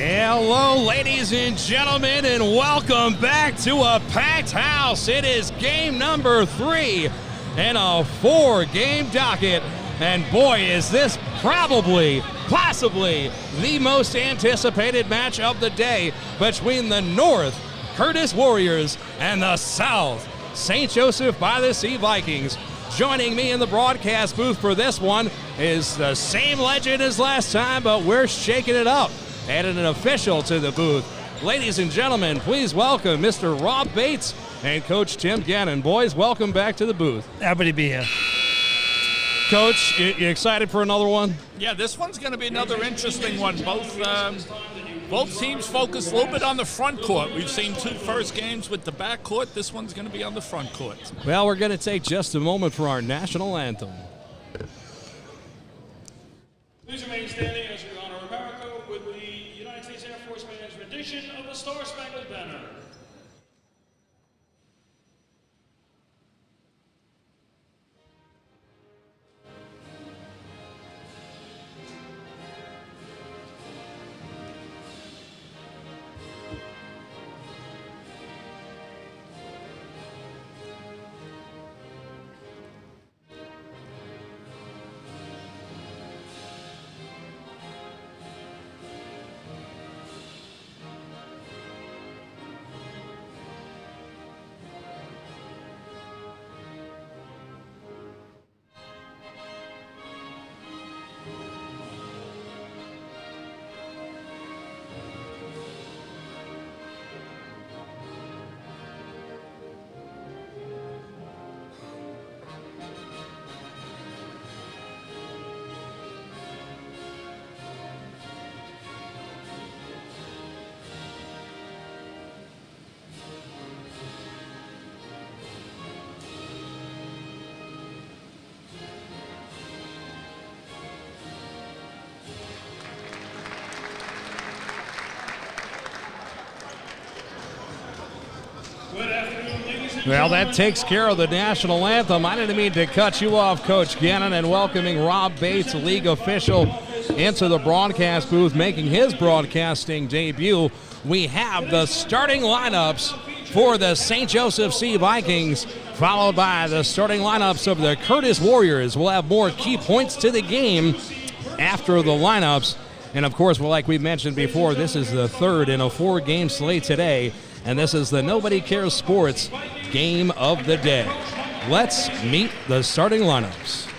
Hello, ladies and gentlemen, and welcome back to a packed house. It is game number 3 in a 4-game docket. And boy, is this possibly the most anticipated match of the day between the North Curtis Warriors and the South St. Joseph by the Sea Vikings. Joining me in the broadcast booth for this one is the same legend as last time, but we're shaking it up. Added an official to the booth. Ladies and gentlemen, please welcome Mr. Rob Bates and Coach Tim Gannon. Boys, welcome back to the booth. Happy to be here. Coach, you excited for another one? Yeah, this one's going to be another interesting one. Both teams focus a little bit on the front court. We've seen 2 first games with the back court. This one's going to be on the front court. Well, we're going to take just a moment for our national anthem. Please remain standing as we honor America with the United States Air Force Band's rendition of the Star-Spangled Banner. Well, that takes care of the national anthem. I didn't mean to cut you off, Coach Gannon, and welcoming Rob Bates, league official, into the broadcast booth, making his broadcasting debut. We have the starting lineups for the St. Joseph Sea Vikings, followed by the starting lineups of the Curtis Warriors. We'll have more key points to the game after the lineups. And, of course, well, like we mentioned before, this is the 3rd in a 4-game slate today. And this is the Nobody Cares Sports Game of the Day. Let's meet the starting lineups.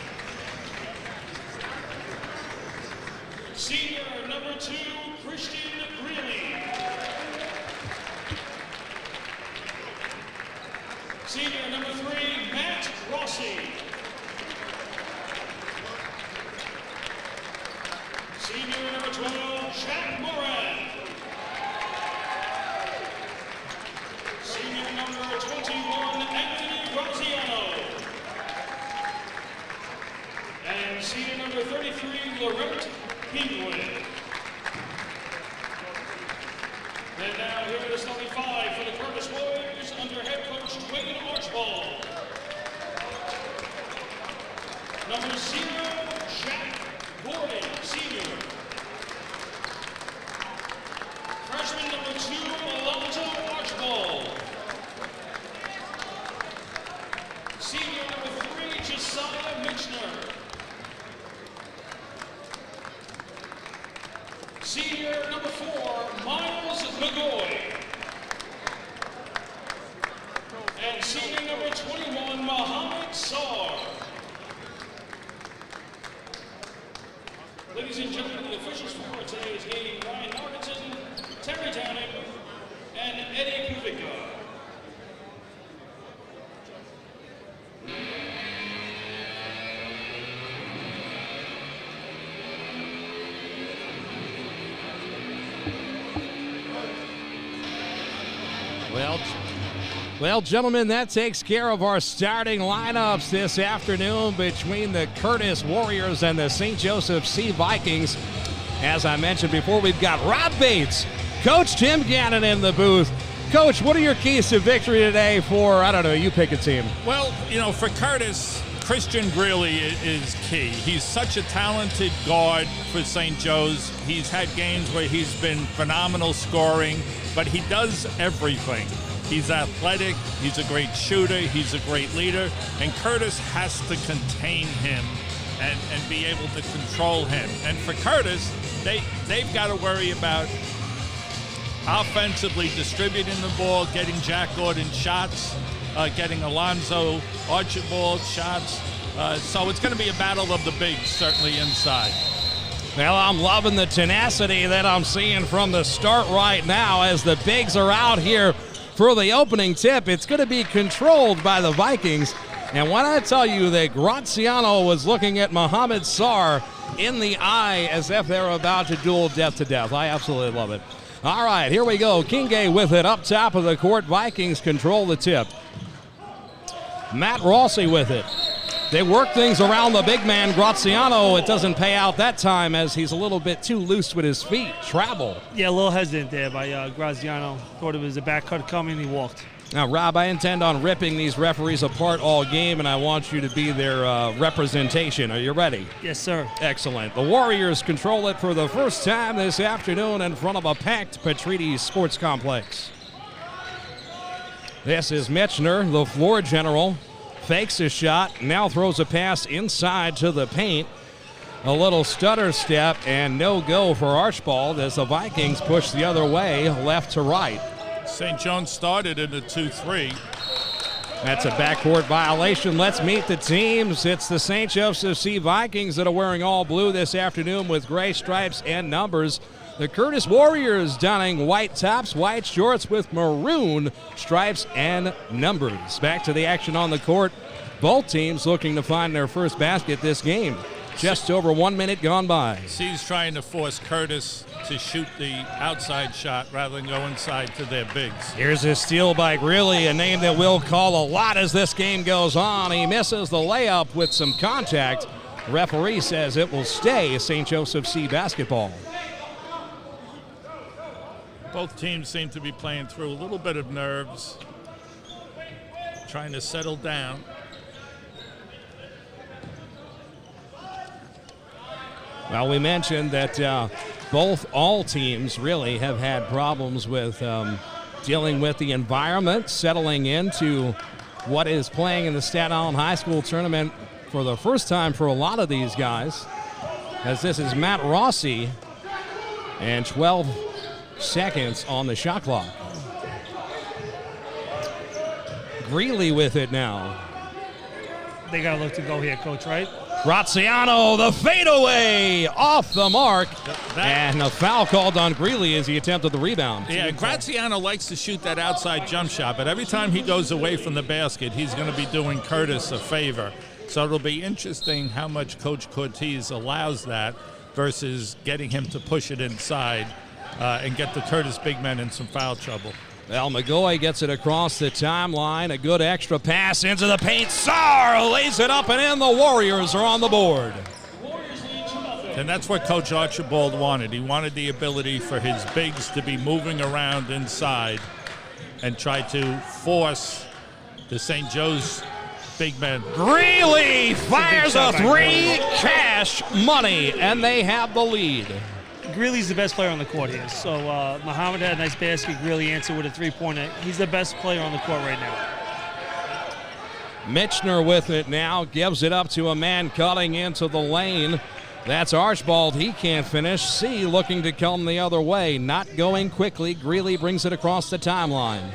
Senior number 2, Christian Greeley. Senior number 3, Matt Rossi. Senior number 12, Jack Moran. Senior number 21, Anthony Graziano. And senior number 33, Laurent Penguin. And now here are the starting 5 for the Curtis Warriors under head coach Dwayne Archibald. Number 0, Jack Gordon, senior. Freshman number 2, Alonzo Archibald. Senior number 3, Josiah Michner. Senior number 4, Miles McGoy. And senior number 21, Mohammed Sar. Ladies and gentlemen, the officials for today's game, Ryan Norton, Terry Downing, and Eddie Kuvica. Well, gentlemen, that takes care of our starting lineups this afternoon between the Curtis Warriors and the St. Joseph Sea Vikings. As I mentioned before, we've got Rob Bates, Coach Tim Gannon in the booth. Coach, what are your keys to victory today for, I don't know, you pick a team? Well, for Curtis, Christian Greeley is key. He's such a talented guard for St. Joe's. He's had games where he's been phenomenal scoring, but he does everything. He's athletic, he's a great shooter, he's a great leader, and Curtis has to contain him and be able to control him. And for Curtis, they've got to worry about offensively distributing the ball, getting Jack Gordon shots, getting Alonzo Archibald shots. So it's going to be a battle of the bigs, certainly inside. Well, I'm loving the tenacity that I'm seeing from the start right now as the bigs are out here for the opening tip. It's going to be controlled by the Vikings. And when I tell you that Graziano was looking at Mohamed Sarr in the eye as if they're about to duel death to death, I absolutely love it. All right, here we go. Kinge with it up top of the court. Vikings control the tip. Matt Rossi with it. They work things around the big man, Graziano. It doesn't pay out that time as he's a little bit too loose with his feet. Travel. Yeah, a little hesitant there by Graziano. Thought it was a back cut coming, he walked. Now, Rob, I intend on ripping these referees apart all game, and I want you to be their representation. Are you ready? Yes, sir. Excellent. The Warriors control it for the first time this afternoon in front of a packed Petrides Sports Complex. This is Mitchner, the floor general. Fakes a shot, now throws a pass inside to the paint. A little stutter step and no go for Archibald as the Vikings push the other way, left to right. St. John's started in the 2-3. That's a backcourt violation. Let's meet the teams. It's the St. Joseph's C Vikings that are wearing all blue this afternoon with gray stripes and numbers. The Curtis Warriors donning white tops, white shorts with maroon stripes and numbers. Back to the action on the court. Both teams looking to find their first basket this game. Just over 1 minute gone by. C's trying to force Curtis to shoot the outside shot rather than go inside to their bigs. Here's a steal by Greeley, a name that we'll call a lot as this game goes on. He misses the layup with some contact. Referee says it will stay St. Joseph C basketball. Both teams seem to be playing through a little bit of nerves, trying to settle down. Well, we mentioned that all teams really have had problems with dealing with the environment, settling into what is playing in the Staten Island High School tournament for the first time for a lot of these guys, as this is Matt Rossi and 12 seconds on the shot clock. Greeley with it now. They got to look to go here, Coach, right? Graziano, the fadeaway off the mark. And a foul called on Greeley as he attempted the rebound. Yeah, Graziano likes to shoot that outside jump shot, but every time he goes away from the basket, he's going to be doing Curtis a favor. So it'll be interesting how much Coach Cortez allows that versus getting him to push it inside and get the Curtis big men in some foul trouble. Well, McGoy gets it across the timeline. A good extra pass into the paint. Sarr lays it up and in. The Warriors are on the board. And that's what Coach Archibald wanted. He wanted the ability for his bigs to be moving around inside and try to force the St. Joe's big men. Greeley fires a three, cash money, and they have the lead. Greeley's the best player on the court here. So Muhammad had a nice basket. Greeley answered with a three-pointer. He's the best player on the court right now. Mitchner with it now. Gives it up to a man cutting into the lane. That's Archibald. He can't finish. C looking to come the other way. Not going quickly. Greeley brings it across the timeline.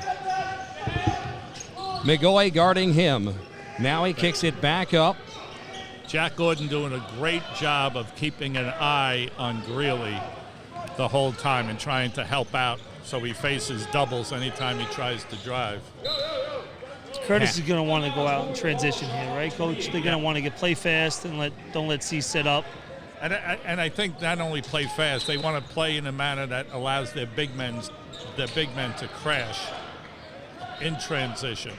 McGoy guarding him. Now he kicks it back up. Jack Gordon doing a great job of keeping an eye on Greeley the whole time and trying to help out so he faces doubles anytime he tries to drive. Curtis is going to want to go out and transition here, right, Coach? They're going to want to play fast and don't let C sit up. And I think not only play fast, they want to play in a manner that allows their big men to crash in transition.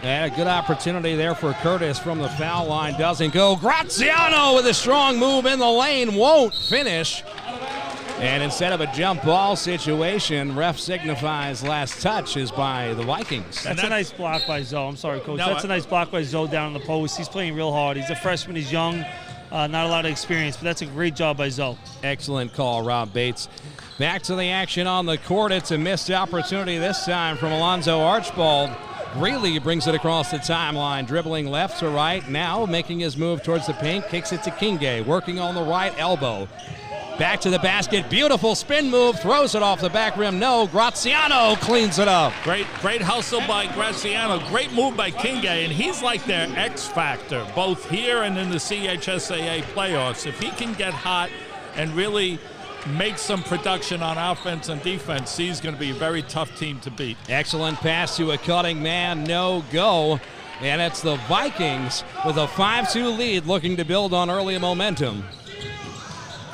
And a good opportunity there for Curtis from the foul line. Doesn't go. Graziano with a strong move in the lane. Won't finish. And instead of a jump ball situation, ref signifies last touch is by the Vikings. That's a nice block by Zoe. I'm sorry, Coach. No, That's a nice block by Zoe down in the post. He's playing real hard. He's a freshman. He's young. Not a lot of experience, but that's a great job by Zoe. Excellent call, Rob Bates. Back to the action on the court. It's a missed opportunity this time from Alonzo Archibald. Greeley brings it across the timeline, dribbling left to right. Now making his move towards the paint, kicks it to Kinge, working on the right elbow. Back to the basket, beautiful spin move, throws it off the back rim. No, Graziano cleans it up. Great hustle by Graziano. Great move by Kinge, and he's like their X factor, both here and in the CHSAA playoffs. If he can get hot and really make some production on offense and defense, he's going to be a very tough team to beat. Excellent pass to a cutting man, no go. And it's the Vikings with a 5-2 lead looking to build on early momentum.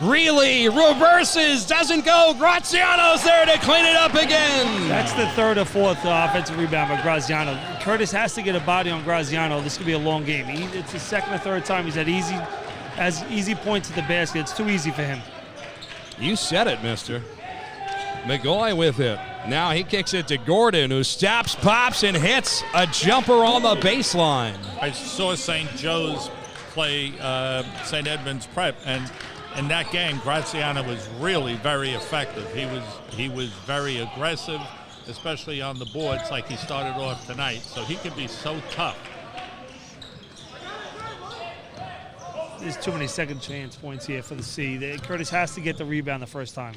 Greeley reverses, doesn't go. Graziano's there to clean it up again. That's the third or fourth offensive rebound by Graziano. Curtis has to get a body on Graziano. This could be a long game. It's the second or third time he's had easy points at the basket. It's too easy for him. You said it, mister. McGoy with it. Now he kicks it to Gordon, who stops, pops, and hits a jumper on the baseline. I saw St. Joe's play St. Edmund's Prep, and in that game, Graziano was really very effective. He was very aggressive, especially on the boards like he started off tonight. So he can be so tough. There's too many second chance points here for the C. Curtis has to get the rebound the first time.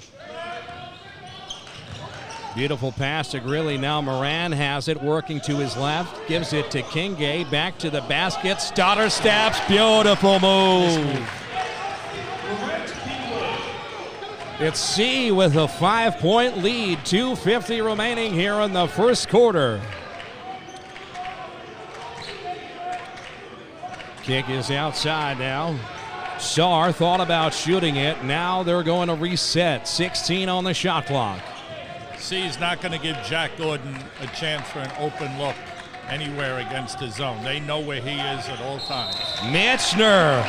Beautiful pass to Greeley. Now Moran has it, working to his left. Gives it to Kinge. Back to the basket. Stoddard steps. Beautiful move. It's C with a 5-point lead. 2:50 remaining here in the first quarter. Kick is outside now. Saar thought about shooting it. Now they're going to reset. 16 on the shot clock. C's not going to give Jack Gordon a chance for an open look anywhere against his zone. They know where he is at all times. Mitchner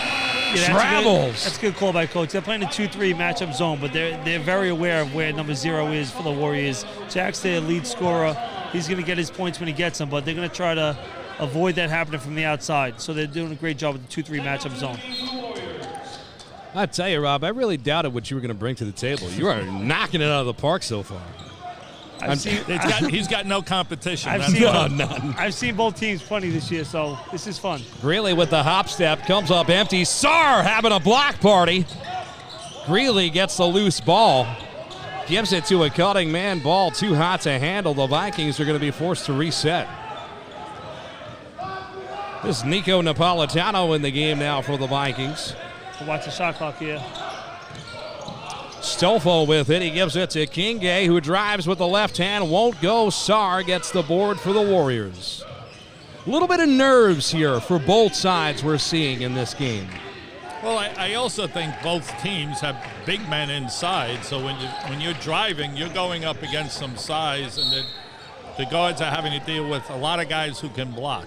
travels. That's a good call by Coach. They're playing a 2-3 matchup zone, but they're very aware of where number 0 is for the Warriors. Jack's their lead scorer. He's going to get his points when he gets them, but they're going to try to avoid that happening from the outside. So they're doing a great job with the 2-3 matchup zone. I tell you, Rob, I really doubted what you were going to bring to the table. You are knocking it out of the park so far. He's got no competition. I've seen both teams plenty this year, so this is fun. Greeley with the hop step, comes up empty. Saar having a block party. Greeley gets the loose ball. Gives it to a cutting man. Ball too hot to handle. The Vikings are going to be forced to reset. This is Nico Napolitano in the game now for the Vikings. Watch the shot clock here. Stolfo with it. He gives it to Kinge, who drives with the left hand. Won't go. Saar gets the board for the Warriors. A little bit of nerves here for both sides we're seeing in this game. Well, I also think both teams have big men inside, so when you're driving, you're going up against some size, and the guards are having to deal with a lot of guys who can block.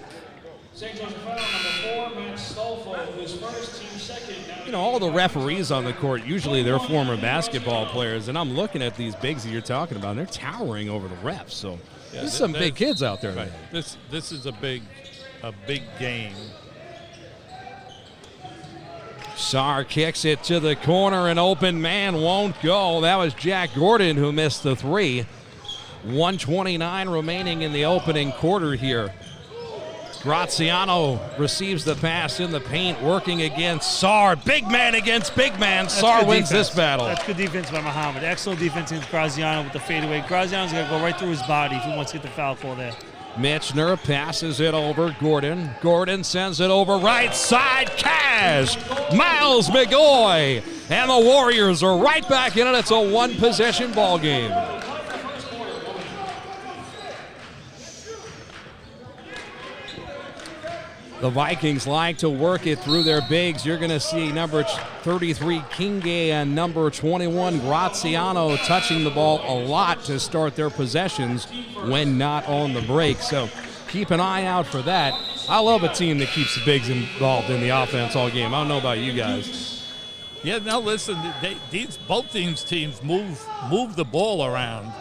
St. Joe's foul number 4, Matt Stolfo, who's first, team second. You know, all the referees on the court, usually they're former basketball players, and I'm looking at these bigs that you're talking about, and they're towering over the refs. So there's some big kids out there. Right. This is a big game. Saar kicks it to the corner. An open man won't go. That was Jack Gordon who missed the three. 1:29 remaining in the opening quarter here. Graziano receives the pass in the paint, working against Saar. Big man against big man. Saar wins this battle. That's good defense by Muhammad. Excellent defense against Graziano with the fadeaway. Graziano's going to go right through his body if he wants to get the foul call there. Mitchner passes it over Gordon. Gordon sends it over right side. Cash. Miles McGoy. And the Warriors are right back in it. It's a one-possession ball game. The Vikings like to work it through their bigs. You're going to see number 33 Kinge and number 21 Graziano touching the ball a lot to start their possessions when not on the break. So keep an eye out for that. I love a team that keeps the bigs involved in the offense all game. I don't know about you guys. Yeah, no, listen, both these teams move the ball around.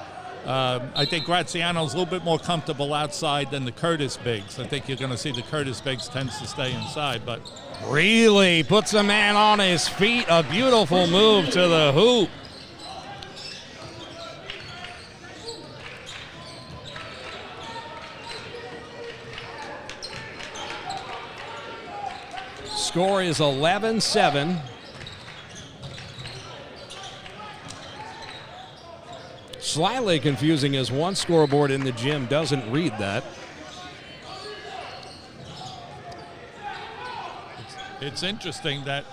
I think Graziano's a little bit more comfortable outside than the Curtis Biggs. I think you're going to see the Curtis Biggs tends to stay inside, but Really puts a man on his feet. A beautiful move to the hoop. Score is 11-7. Slightly confusing as one scoreboard in the gym doesn't read that. it's interesting that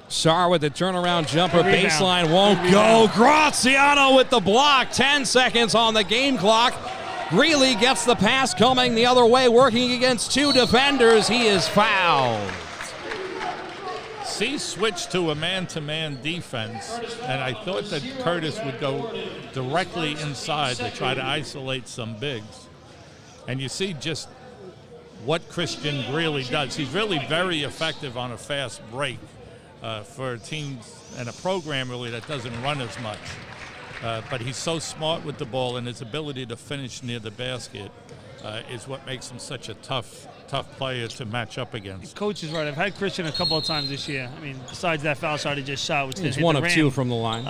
Sarr with the turnaround jumper, baseline won't go. Graziano with the block, 10 seconds on the game clock. Greeley gets the pass coming the other way, working against two defenders. He is fouled. C switched to a man-to-man defense, and I thought that Curtis would go directly inside to try to isolate some bigs. And you see just what Christian Greeley does. He's really very effective on a fast break for teams and a program really that doesn't run as much. But he's so smart with the ball, and his ability to finish near the basket is what makes him such a tough player to match up against. Coach is right. I've had Christian a couple of times this year. I mean, besides that foul shot he just shot, which He's one of two from the line.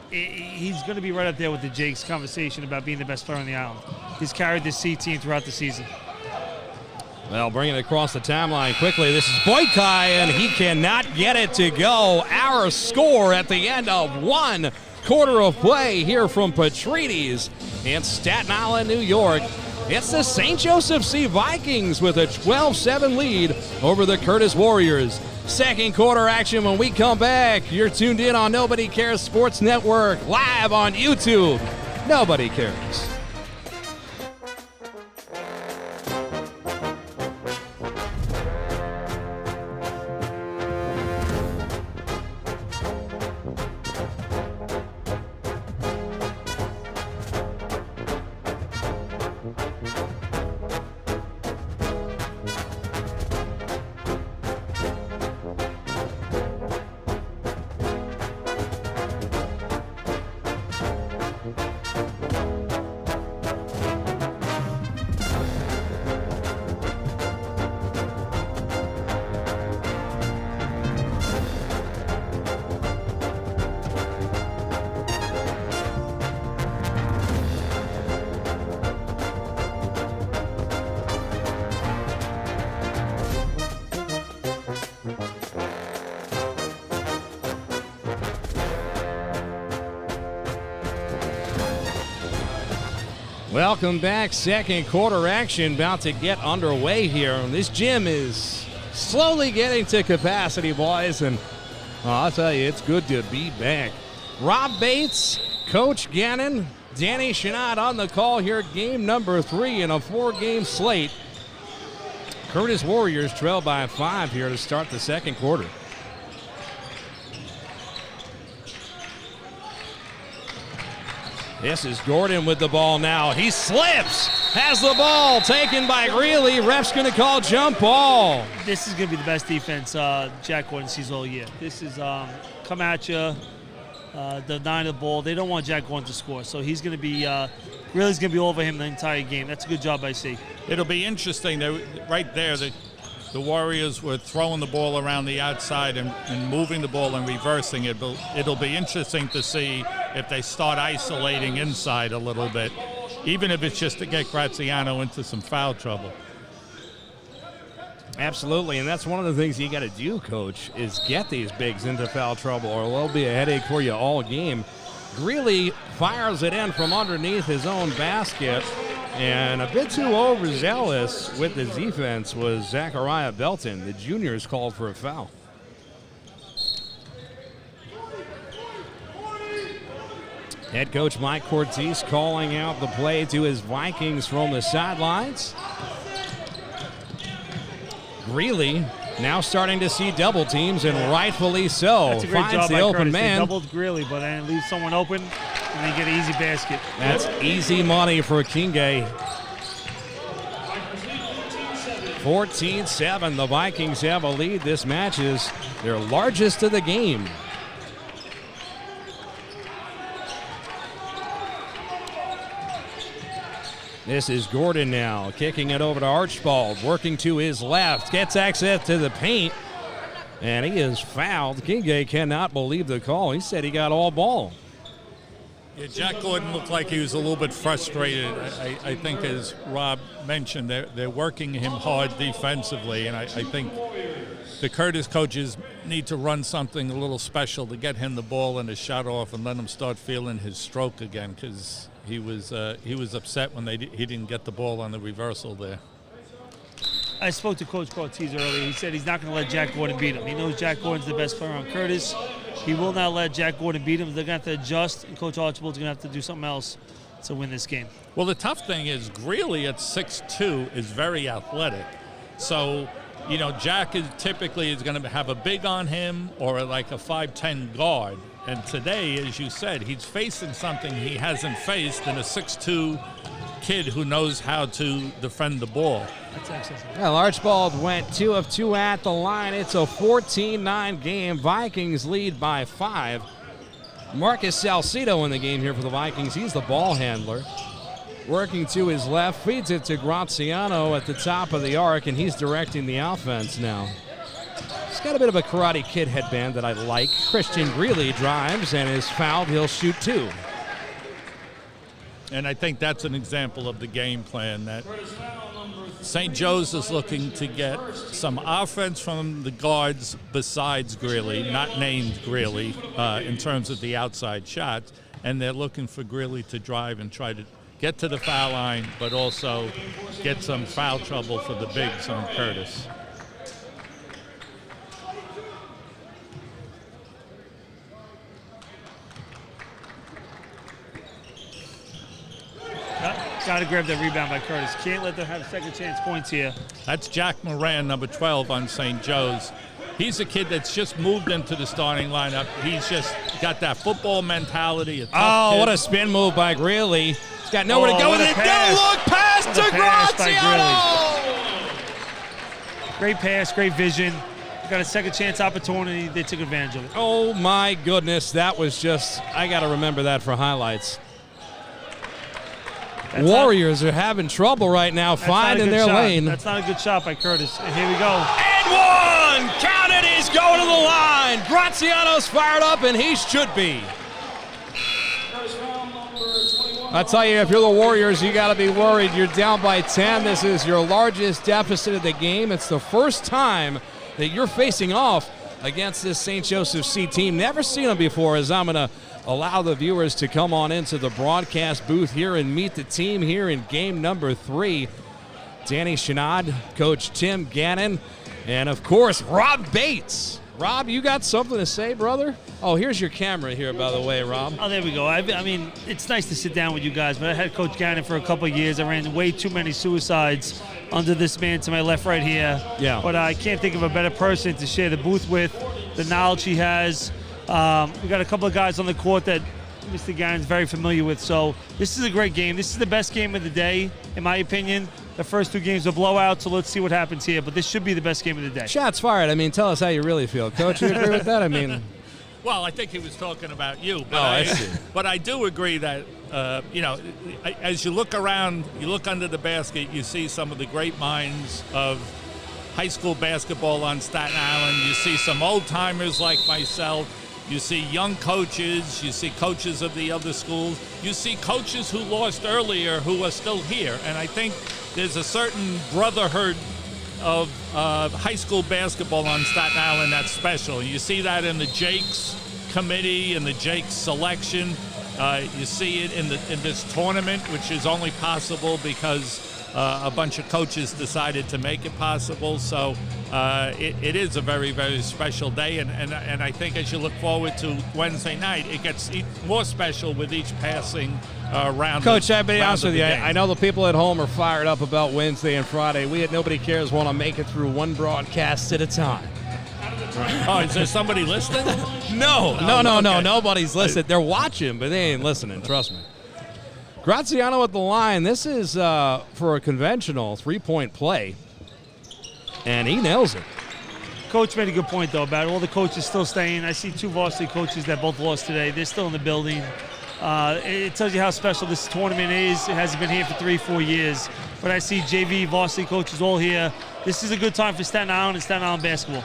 He's going to be right up there with the Jake's conversation about being the best player on the island. He's carried the C team throughout the season. Well, bringing it across the timeline quickly. This is Boykai, and he cannot get it to go. Our score at the end of one quarter of play here from Petrides in Staten Island, New York. It's the St. Joseph C Vikings with a 12-7 lead over the Curtis Warriors. Second quarter action when we come back. You're tuned in on Nobody Cares Sports Network, live on YouTube. Nobody Cares. Welcome back. Second quarter action about to get underway here. This gym is slowly getting to capacity, boys, and I'll tell you, it's good to be back. Rob Bates, Coach Gannon, Danny Chanod on the call here. Game number 3 in a 4-game slate. Curtis Warriors trail by 5 here to start the second quarter. This is Gordon with the ball now. He slips, has the ball taken by Greeley. Ref's going to call jump ball. This is going to be the best defense Jack Gordon sees all year. This is come at you, deny the ball. They don't want Jack Gordon to score, so he's going to be Greeley's going to be over him the entire game. That's a good job by C. It'll be interesting that right there the Warriors were throwing the ball around the outside and moving the ball and reversing it. But it'll be interesting to see if they start isolating inside a little bit, even if it's just to get Graziano into some foul trouble. Absolutely, and that's one of the things you got to do, Coach, is get these bigs into foul trouble, or they'll be a headache for you all game. Greeley fires it in from underneath his own basket, and a bit too overzealous with his defense was Zachariah Belton. The juniors called for a foul. Head coach Mike Cortese calling out the play to his Vikings from the sidelines. Greeley now starting to see double teams, and rightfully so. That's a great Finds job the by open Curtis. man. They doubled Greeley, but then it leaves someone open, and they get an easy basket. That's easy money for Kinge. 14-7, the Vikings have a lead. This match is their largest of the game. This is Gordon now, kicking it over to Archibald, working to his left, gets access to the paint, and he is fouled. Kinge cannot believe the call. He said he got all ball. Yeah, Jack Gordon looked like he was a little bit frustrated. I think, as Rob mentioned, they're working him hard defensively, and I think the Curtis coaches need to run something a little special to get him the ball and his shot off and let him start feeling his stroke again, because he was upset when he didn't get the ball on the reversal there. I spoke to Coach Cortez earlier. He said he's not going to let Jack Gordon beat him. He knows Jack Gordon's the best player on Curtis. He will not let Jack Gordon beat him. They're going to have to adjust, and Coach Archibald's going to have to do something else to win this game. Well, the tough thing is Greeley at 6'2" is very athletic. So, Jack is typically going to have a big on him or like a 5'10" guard. And today, as you said, he's facing something he hasn't faced in a 6'2" kid who knows how to defend the ball. That's excellent. Well, Archibald went 2 of 2 at the line. It's a 14-9 game. Vikings lead by 5. Marcus Salcido in the game here for the Vikings. He's the ball handler. Working to his left, feeds it to Graziano at the top of the arc, and he's directing the offense now. He's got a bit of a Karate Kid headband that I like. Christian Greeley drives and is fouled. He'll shoot 2. And I think that's an example of the game plan that St. Joe's is looking to get some offense from the guards besides Greeley, not named Greeley, in terms of the outside shots. And they're looking for Greeley to drive and try to get to the foul line, but also get some foul trouble for the bigs on Curtis. Got to grab that rebound by Curtis. Can't let them have second chance points here. That's Jack Moran, number 12 on St. Joe's. He's a kid that's just moved into the starting lineup. He's just got that football mentality. A tough kid. What a spin move by Greeley. He's got nowhere to go with it. No-look pass to Graziano! Great pass, great vision. Got a second chance opportunity. They took advantage of it. Oh, my goodness. That was just, I got to remember that for highlights. Warriors are having trouble right now finding their lane. That's not a good shot by Curtis. And here we go. And 1! Count it, he's going to the line. Graziano's fired up, and he should be. I tell you, if you're the Warriors, you got to be worried. You're down by 10. This is your largest deficit of the game. It's the first time that you're facing off against this St. Joseph C team. Never seen them before, as I'm going to allow the viewers to come on into the broadcast booth here and meet the team here in game number 3. Danny Chanod, Coach Tim Gannon, and of course, Rob Bates. Rob, you got something to say, brother? Oh, here's your camera here, by the way, Rob. Oh, there we go. I mean, it's nice to sit down with you guys, but I had Coach Gannon for a couple of years. I ran way too many suicides under this man to my left right here. Yeah. But I can't think of a better person to share the booth with, the knowledge he has. We got a couple of guys on the court that Mr. Gannon's very familiar with. So this is a great game. This is the best game of the day, in my opinion. The first 2 games are blowouts, so let's see what happens here. But this should be the best game of the day. Shots fired. I mean, tell us how you really feel. Coach, you agree with that? I mean... Well, I think he was talking about you. But I see. But I do agree that, as you look around, you look under the basket, you see some of the great minds of high school basketball on Staten Island. You see some old-timers like myself. You see young coaches. You see coaches of the other schools. You see coaches who lost earlier who are still here. And I think there's a certain brotherhood of high school basketball on Staten Island that's special. You see that in the Jakes committee and the Jakes selection. You see it in this tournament, which is only possible because a bunch of coaches decided to make it possible. So it is a very, very special day. And I think as you look forward to Wednesday night, it gets more special with each passing round. Coach, I'll be honest with you. I know the people at home are fired up about Wednesday and Friday. We at Nobody Cares want to make it through one broadcast at a time. Oh, is there somebody listening? No. Nobody's listening. They're watching, but they ain't listening. Trust me. Graziano at the line. This is for a conventional 3-point play. And he nails it. Coach made a good point, though, about all the coaches still staying. I see 2 varsity coaches that both lost today. They're still in the building. It tells you how special this tournament is. It hasn't been here for 3-4 years. But I see JV varsity coaches all here. This is a good time for Staten Island and Staten Island basketball.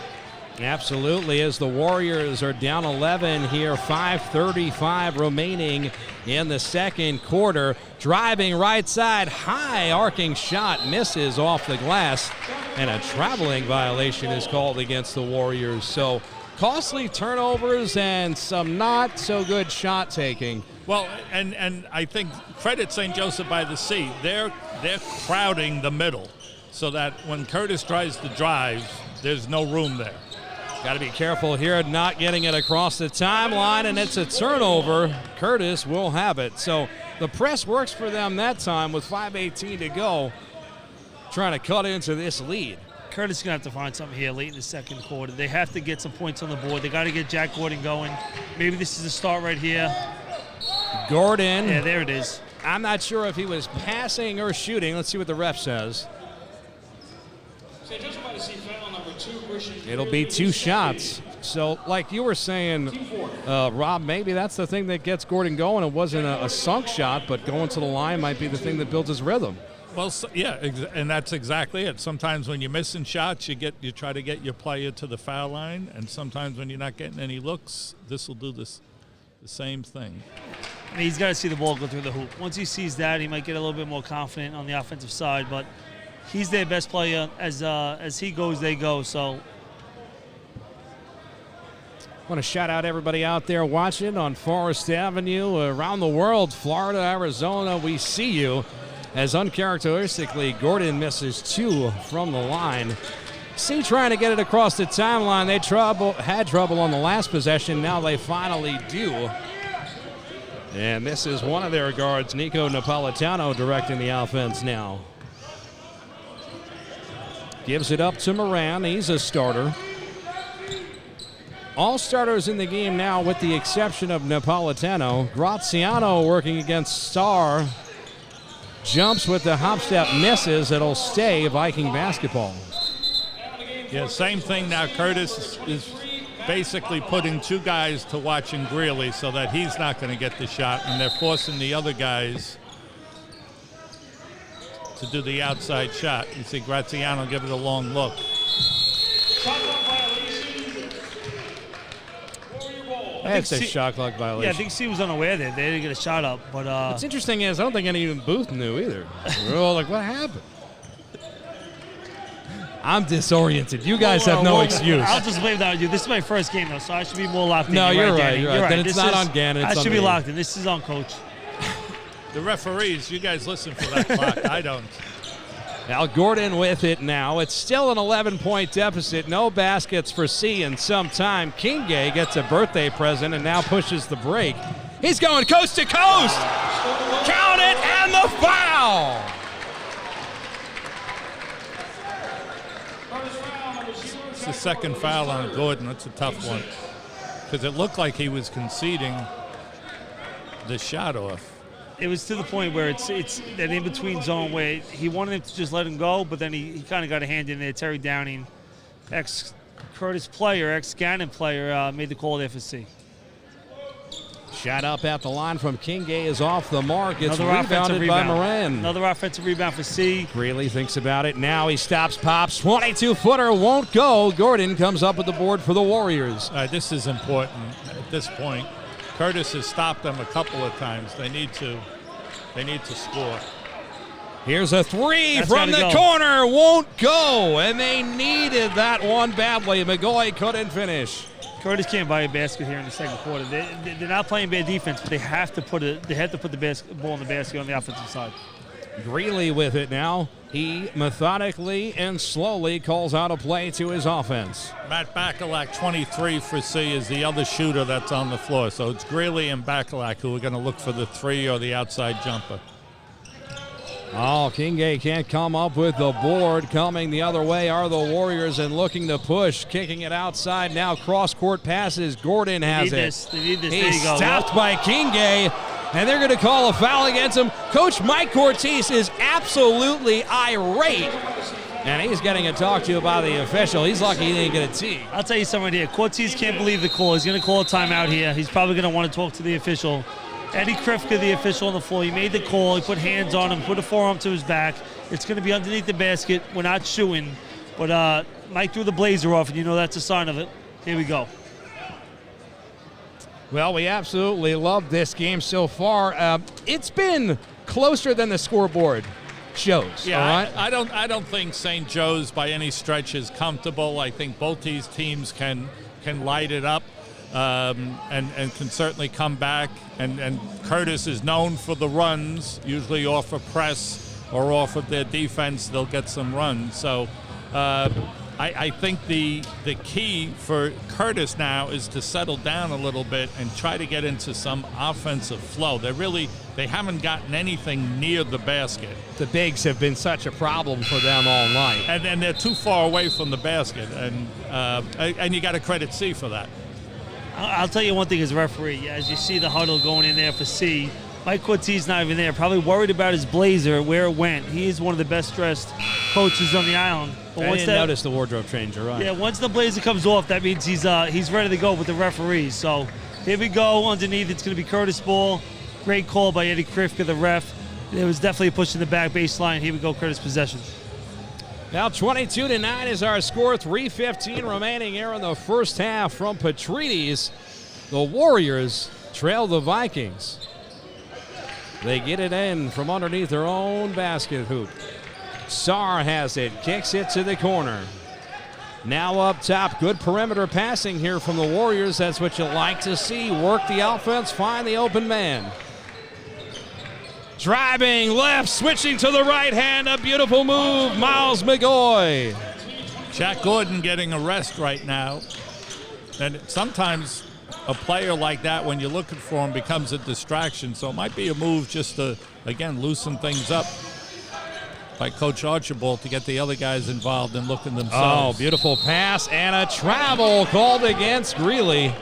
Absolutely, as the Warriors are down 11 here, 5:35 remaining in the second quarter. Driving right side, high arcing shot, misses off the glass, and a traveling violation is called against the Warriors. So costly turnovers and some not so good shot taking. Well, and I think credit St. Joseph by the Sea. They're crowding the middle so that when Curtis tries to drive, there's no room there. Got to be careful here, not getting it across the timeline, and it's a turnover. Curtis will have it. So the press works for them that time with 5:18 to go, trying to cut into this lead. Curtis is going to have to find something here late in the second quarter. They have to get some points on the board. They got to get Jack Gordon going. Maybe this is the start right here. Gordon. Yeah, there it is. I'm not sure if he was passing or shooting. Let's see what the ref says. It'll be 2 shots. So, like you were saying, Rob, maybe that's the thing that gets Gordon going. It wasn't a sunk shot, but going to the line might be the thing that builds his rhythm. Well, yeah, and that's exactly it. Sometimes when you're missing shots, you try to get your player to the foul line, and sometimes when you're not getting any looks, this will do the same thing. I mean, he's got to see the ball go through the hoop. Once he sees that, he might get a little bit more confident on the offensive side, but he's their best player. As he goes, they go. So I want to shout out everybody out there watching on Forest Avenue, around the world, Florida, Arizona. We see you. As uncharacteristically, Gordon misses 2 from the line. See, trying to get it across the timeline. They had trouble on the last possession. Now they finally do. And this is one of their guards, Nico Napolitano, directing the offense now. Gives it up to Moran. He's a starter. All starters in the game now with the exception of Napolitano. Graziano working against Starr. Jumps with the hop step, misses. It'll stay Viking basketball. Yeah, same thing now. Curtis is basically putting 2 guys to watching Greeley so that he's not going to get the shot, and they're forcing the other guys to do the outside shot. You see Graziano give it a long look. That's a shot clock violation. Yeah, I think C was unaware there. They didn't get a shot up. But what's interesting is I don't think any in Booth knew either. We're all like, what happened? I'm disoriented. You guys have no excuse. I'll just blame that on you. This is my first game, though, so I should be more locked in. No, you're right. Danny. You're right. Then it's not on Gannon. I should be locked in. This is on Coach. The referees, you guys listen for that clock. I don't. Al Gordon with it now. It's still an 11-point deficit. No baskets for C in some time. Kingay gets a birthday present and now pushes the break. He's going coast to coast. Count it, and the foul. It's the second foul on Gordon. That's a tough one because it looked like he was conceding the shot off. It was to the point where it's that in-between zone where he wanted him to just let him go, but then he kind of got a hand in there. Terry Downing, ex-Curtis player, ex-Gannon player, made the call there for C. Shot up at the line from Kingay is off the mark. It's Another rebounded by Moran. Another offensive rebound for C. Greeley thinks about it. Now he stops, pops. 22-footer won't go. Gordon comes up with the board for the Warriors. This is important at this point. Curtis has stopped them a couple of times. They need to score. Here's a three from the corner. Won't go. And they needed that one badly. McGoy couldn't finish. Curtis can't buy a basket here in the second quarter. They're not playing bad defense, but they have to put the ball in the basket on the offensive side. Greeley with it now. He methodically and slowly calls out a play to his offense. Matt Bacalac, 23 for C, is the other shooter that's on the floor. So it's Greeley and Bacalac who are going to look for the three or the outside jumper. Oh, Kingay can't come up with the board. Coming the other way are the Warriors and looking to push. Kicking it outside now. Cross-court passes. Gordon has it. They need this. He's stopped by Kingay, and they're going to call a foul against him. Coach Mike Cortese is absolutely irate And he's getting a talk to by the official. He's lucky he didn't get a tee. I'll tell you something right here. Cortez can't believe the call. He's going to call a timeout here. He's probably going to want to talk to the official. Eddie Krifka, the official on the floor, he made the call. He put hands on him, put a forearm to his back. It's going to be underneath the basket. We're not shooing. But Mike threw the blazer off, and you know that's a sign of it. Here we go. Well, we absolutely love this game so far. It's been closer than the scoreboard shows. Yeah, all right? I don't think St. Joe's by any stretch is comfortable. I think both these teams can light it up and can certainly come back. And Curtis is known for the runs, usually off a press or off of their defense. They'll get some runs. So I think the key for Curtis now is to settle down a little bit and try to get into some offensive flow. They haven't gotten anything near the basket. The bigs have been such a problem for them all night. And they're too far away from the basket. And you got to credit C for that. I'll tell you one thing as a referee. As you see the huddle going in there for C, Mike Cortez not even there. Probably worried about his blazer, where it went. He is one of the best dressed coaches on the island. But I didn't notice the wardrobe change, you're right. Yeah, once the blazer comes off, that means he's ready to go with the referees. So here we go. Underneath, it's going to be Curtis Ball. Great call by Eddie Krifka, the ref. It was definitely a push in the back baseline. Here we go, Curtis possession. Now 22-9 is our score. 3:15 remaining here in the first half from Petrides. The Warriors trail the Vikings. They get it in from underneath their own basket hoop. Sarr has it, kicks it to the corner. Now up top, good perimeter passing here from the Warriors. That's what you like to see. Work the offense, find the open man. Driving left, switching to the right hand, a beautiful move, Miles McGoy. Jack Gordon getting a rest right now. And sometimes a player like that, when you're looking for him, becomes a distraction. So it might be a move just to, again, loosen things up by Coach Archibald to get the other guys involved and looking themselves. Oh, beautiful pass and a travel called against Greeley.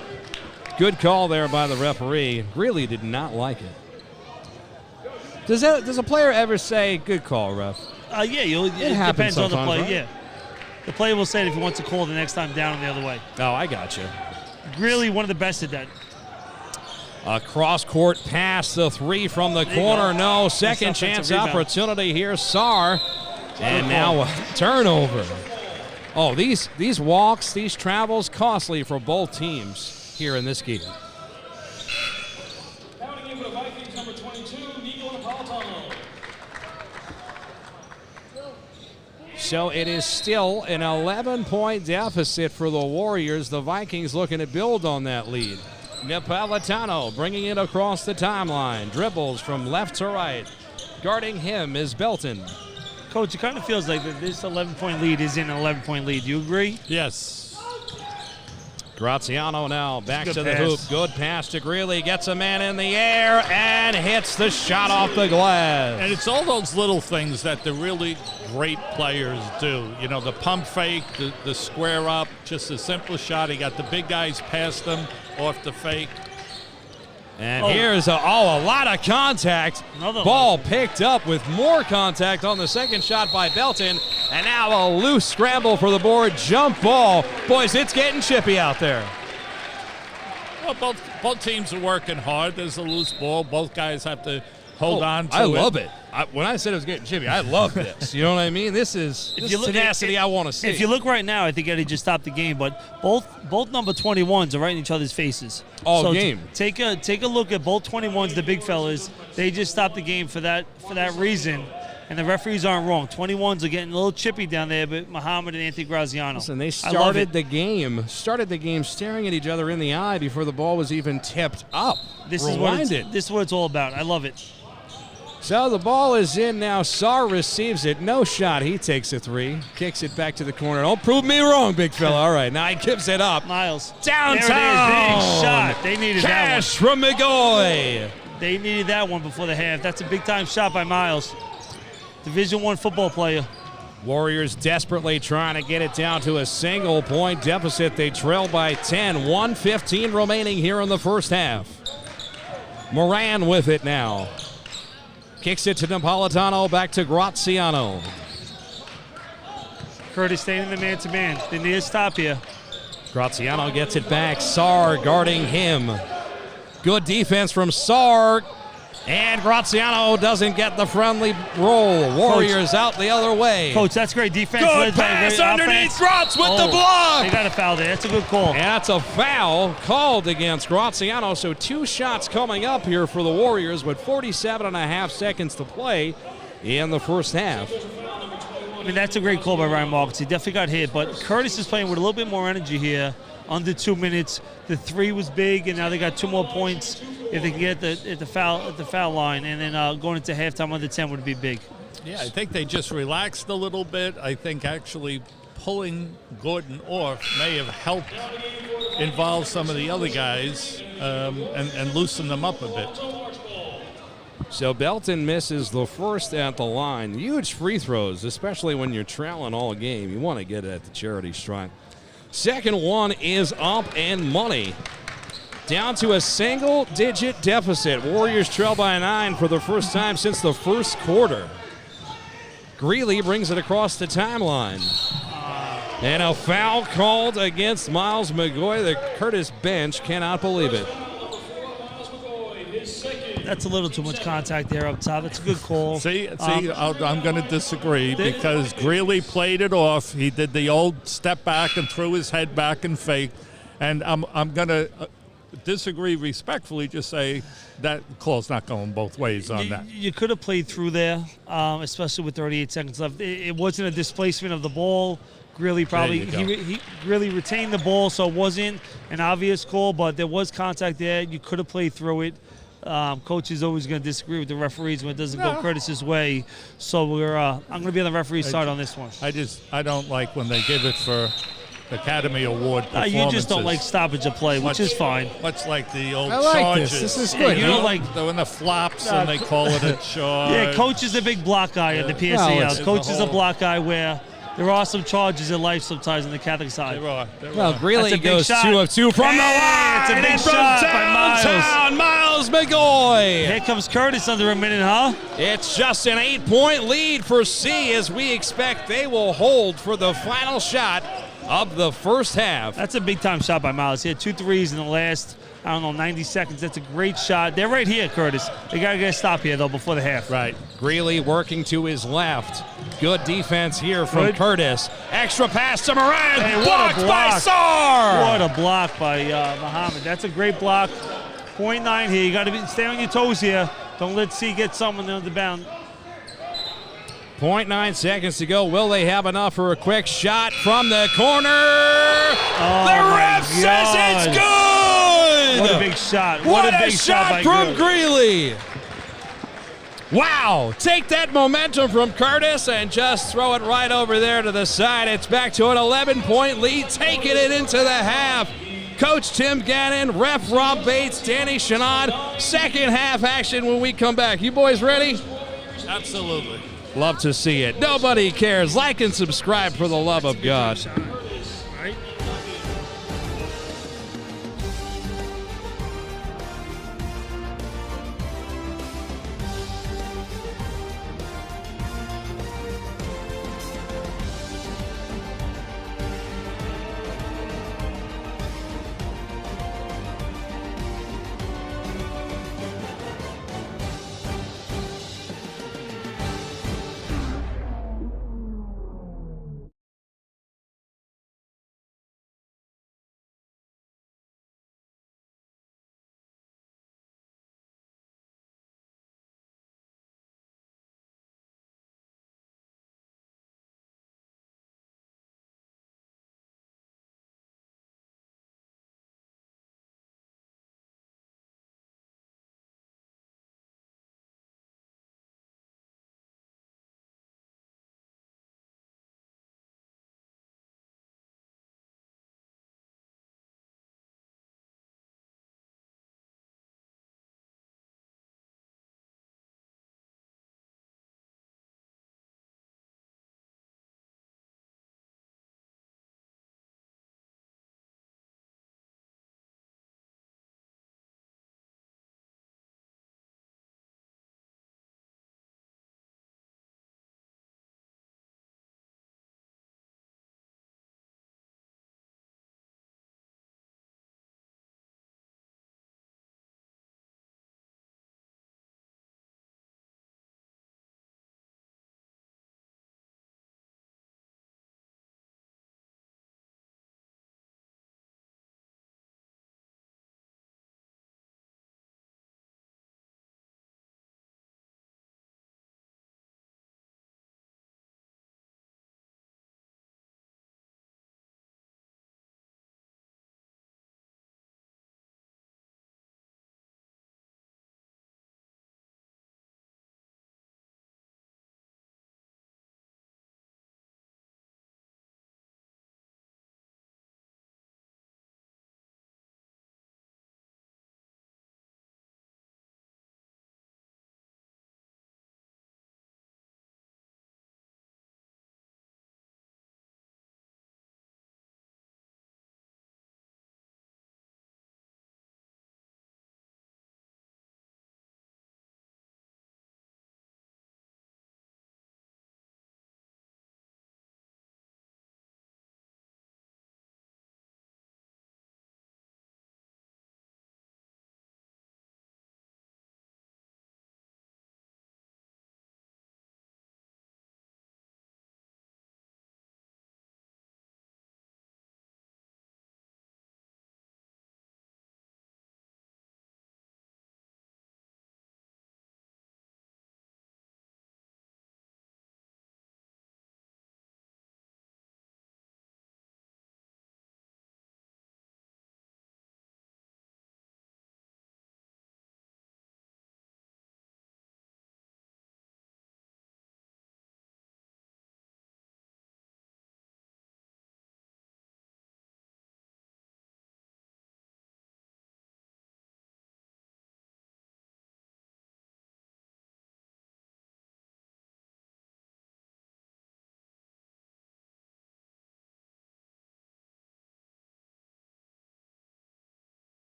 Good call there by the referee. Greeley did not like it. Does a player ever say, good call, ref? Yeah, it depends on the play. Right? Yeah, the player will say it if he wants to call the next time down and the other way. Oh, I got you. Really one of the best at that. A cross-court pass, the three from the corner. No, second chance opportunity here. Sarr, and now a turnover. Oh, these walks, these travels, costly for both teams here in this game. Pounding in for the Vikings, number 22, Nico Napolitano. So it is still an 11-point deficit for the Warriors. The Vikings looking to build on that lead. Napolitano bringing it across the timeline. Dribbles from left to right. Guarding him is Belton. Coach, it kind of feels like that this 11-point lead is in an 11-point lead. Do you agree? Yes. Graziano now back to the pass. hoop. Good pass to Greeley. Gets a man in the air and hits the shot off the glass. And it's all those little things that the really great players do. You know, the pump fake, the square up, just a simple shot. He got the big guys past him off the fake. And here's a lot of contact. Another Ball picked up with more contact on the second shot by Belton. And now a loose scramble for the board. Jump ball. Boys, it's getting chippy out there. Well, both teams are working hard. There's a loose ball. Both guys have to hold on to it. I love it. When I said it was getting chippy, I love this. You know what I mean? This is tenacity I want to see. If you look right now, I think Eddie just stopped the game, but both number 21s are right in each other's faces. All game. Take a look at both 21s, the big fellas. They just stopped the game for that reason, and the referees aren't wrong. 21s are getting a little chippy down there, but Muhammad and Anthony Graziano. Listen, they started the game staring at each other in the eye before the ball was even tipped up. This is what it's all about. I love it. So the ball is in now. Sarr receives it. No shot. He takes a three. Kicks it back to the corner. Don't prove me wrong, big fella. All right, now he gives it up. Miles. Downtown. There it is. Big shot. They needed Cash from McGoy. They needed that one before the half. That's a big-time shot by Miles. Division I football player. Warriors desperately trying to get it down to a single-point deficit. They trail by 10. 1:15 remaining here in the first half. Moran with it now. Kicks it to Napolitano, back to Graziano. Curtis staying in the man-to-man. They need to stop here. Graziano gets it back. Sarr guarding him. Good defense from Sarr. And Graziano doesn't get the friendly roll. Warriors out the other way. Coach, that's great defense. Good led by pass great underneath offense. Graz with the block. They got a foul there. That's a good call. And that's a foul called against Graziano. So 2 shots coming up here for the Warriors with 47.5 seconds to play in the first half. I mean, that's a great call by Ryan Markets. He definitely got hit, but Curtis is playing with a little bit more energy here. Under 2 minutes, the 3 was big, and now they got 2 more points if they can get at the foul line, and then going into halftime under 10 would be big. Yeah, I think they just relaxed a little bit. I think actually pulling Gordon off may have helped involve some of the other guys and loosen them up a bit. So Belton misses the first at the line. Huge free throws, especially when you're trailing all game. You want to get it at the charity stripe. Second one is up and money. Down to a single-digit deficit. Warriors trail by 9 for the first time since the first quarter. Greeley brings it across the timeline. And a foul called against Miles McGoy. The Curtis bench cannot believe it. That's a little too much contact there up top. It's a good call. I'm going to disagree because Greeley played it off. He did the old step back and threw his head back and faked. And I'm going to disagree respectfully, just say that call's not going both ways on that. You could have played through there, especially with 38 seconds left. It wasn't a displacement of the ball. Greeley probably he really retained the ball, so it wasn't an obvious call, but there was contact there. You could have played through it. Coach is always going to disagree with the referees when it doesn't go Curtis's way. So I'm going to be on the referee's side on this one. I don't like when they give it for Academy Award performances. You just don't like stoppage of play, which is fine. Much like the old I like charges. this is good. You don't like when the flops and they call it a charge. Yeah, Coach is a big block guy in the PSAL. Coach is a block guy where there are some charges in life sometimes on the Catholic side. Well, Greeley goes 2 of 2 from the line. It's a big shot by Miles. Miles McGoy. Here comes Curtis under a minute, huh? It's just an 8-point lead for C as we expect they will hold for the final shot of the first half. That's a big-time shot by Miles. He had 2 threes in the last, 90 seconds. That's a great shot. They're right here, Curtis. They got to get a stop here, though, before the half. Right. Greeley working to his left. Good defense here from Curtis. Extra pass to Moran. Hey, blocked by Sarr. What a block by Muhammad. That's a great block. 0.9 here. You got to stay on your toes here. Don't let C get someone on the bound. 0.9 seconds to go. Will they have enough for a quick shot from the corner? The ref says it's good! What a big shot. What a big shot from Greeley. Wow. Take that momentum from Curtis and just throw it right over there to the side. It's back to an 11-point lead, taking it into the half. Coach Tim Gannon, ref Rob Bates, Danny Chanod. Second half action when we come back. You boys ready? Absolutely. Love to see it. Nobody cares. Like and subscribe for the love of God.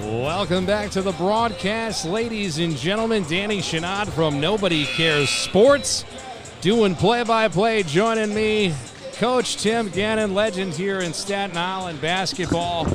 Welcome back to the broadcast, ladies and gentlemen. Danny Chanod from Nobody Cares Sports, doing play-by-play. Joining me, Coach Tim Gannon, legend here in Staten Island basketball.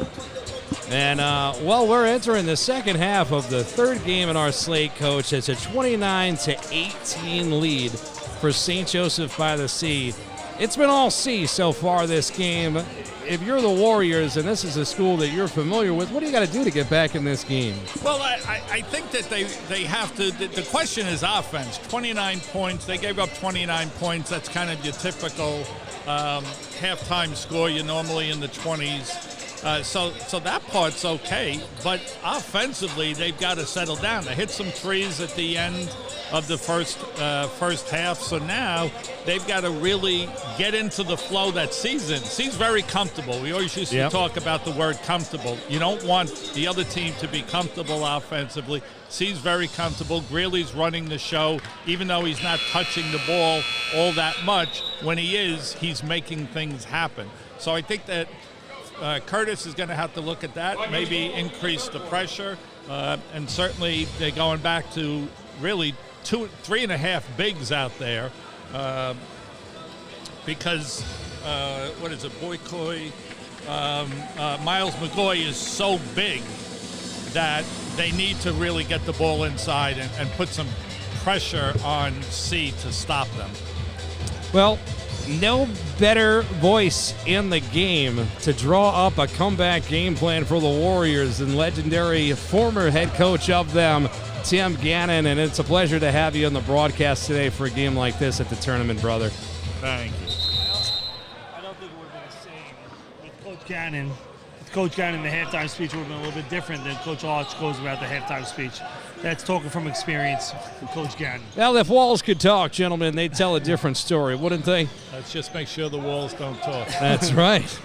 And, well, we're entering the second half of the third game in our slate, Coach. It's a 29-18 lead for St. Joseph by the Sea. It's been all sea so far this game. If you're the Warriors and this is a school that you're familiar with, what do you got to do to get back in this game? Well, I think that they have to. The question is offense. 29 points. They gave up 29 points. That's kind of your typical halftime score. You're normally in the 20s. So that part's okay. But offensively, they've got to settle down. They hit some threes at the end of the first half. So now they've got to really get into the flow that season. C's very comfortable. We always used to talk about the word comfortable. You don't want the other team to be comfortable offensively. C's very comfortable. Greeley's running the show. Even though he's not touching the ball all that much, when he is, he's making things happen. So I think that Curtis is going to have to look at that, maybe increase the pressure. And certainly they're going back to really 3.5 bigs out there, because what is it, Boykoy? Miles McGoy is so big that they need to really get the ball inside and put some pressure on C to stop them. Well, no better voice in the game to draw up a comeback game plan for the Warriors than legendary former head coach of them, Tim Gannon, and it's a pleasure to have you on the broadcast today for a game like this at the tournament, brother. Thank you. I don't think it would have been the same with Coach Gannon. With Coach Gannon, the halftime speech would have been a little bit different than Coach Arch goes about the halftime speech. That's talking from experience with Coach Gannon. Well, if walls could talk, gentlemen, they'd tell a different story, wouldn't they? Let's just make sure the walls don't talk. That's right.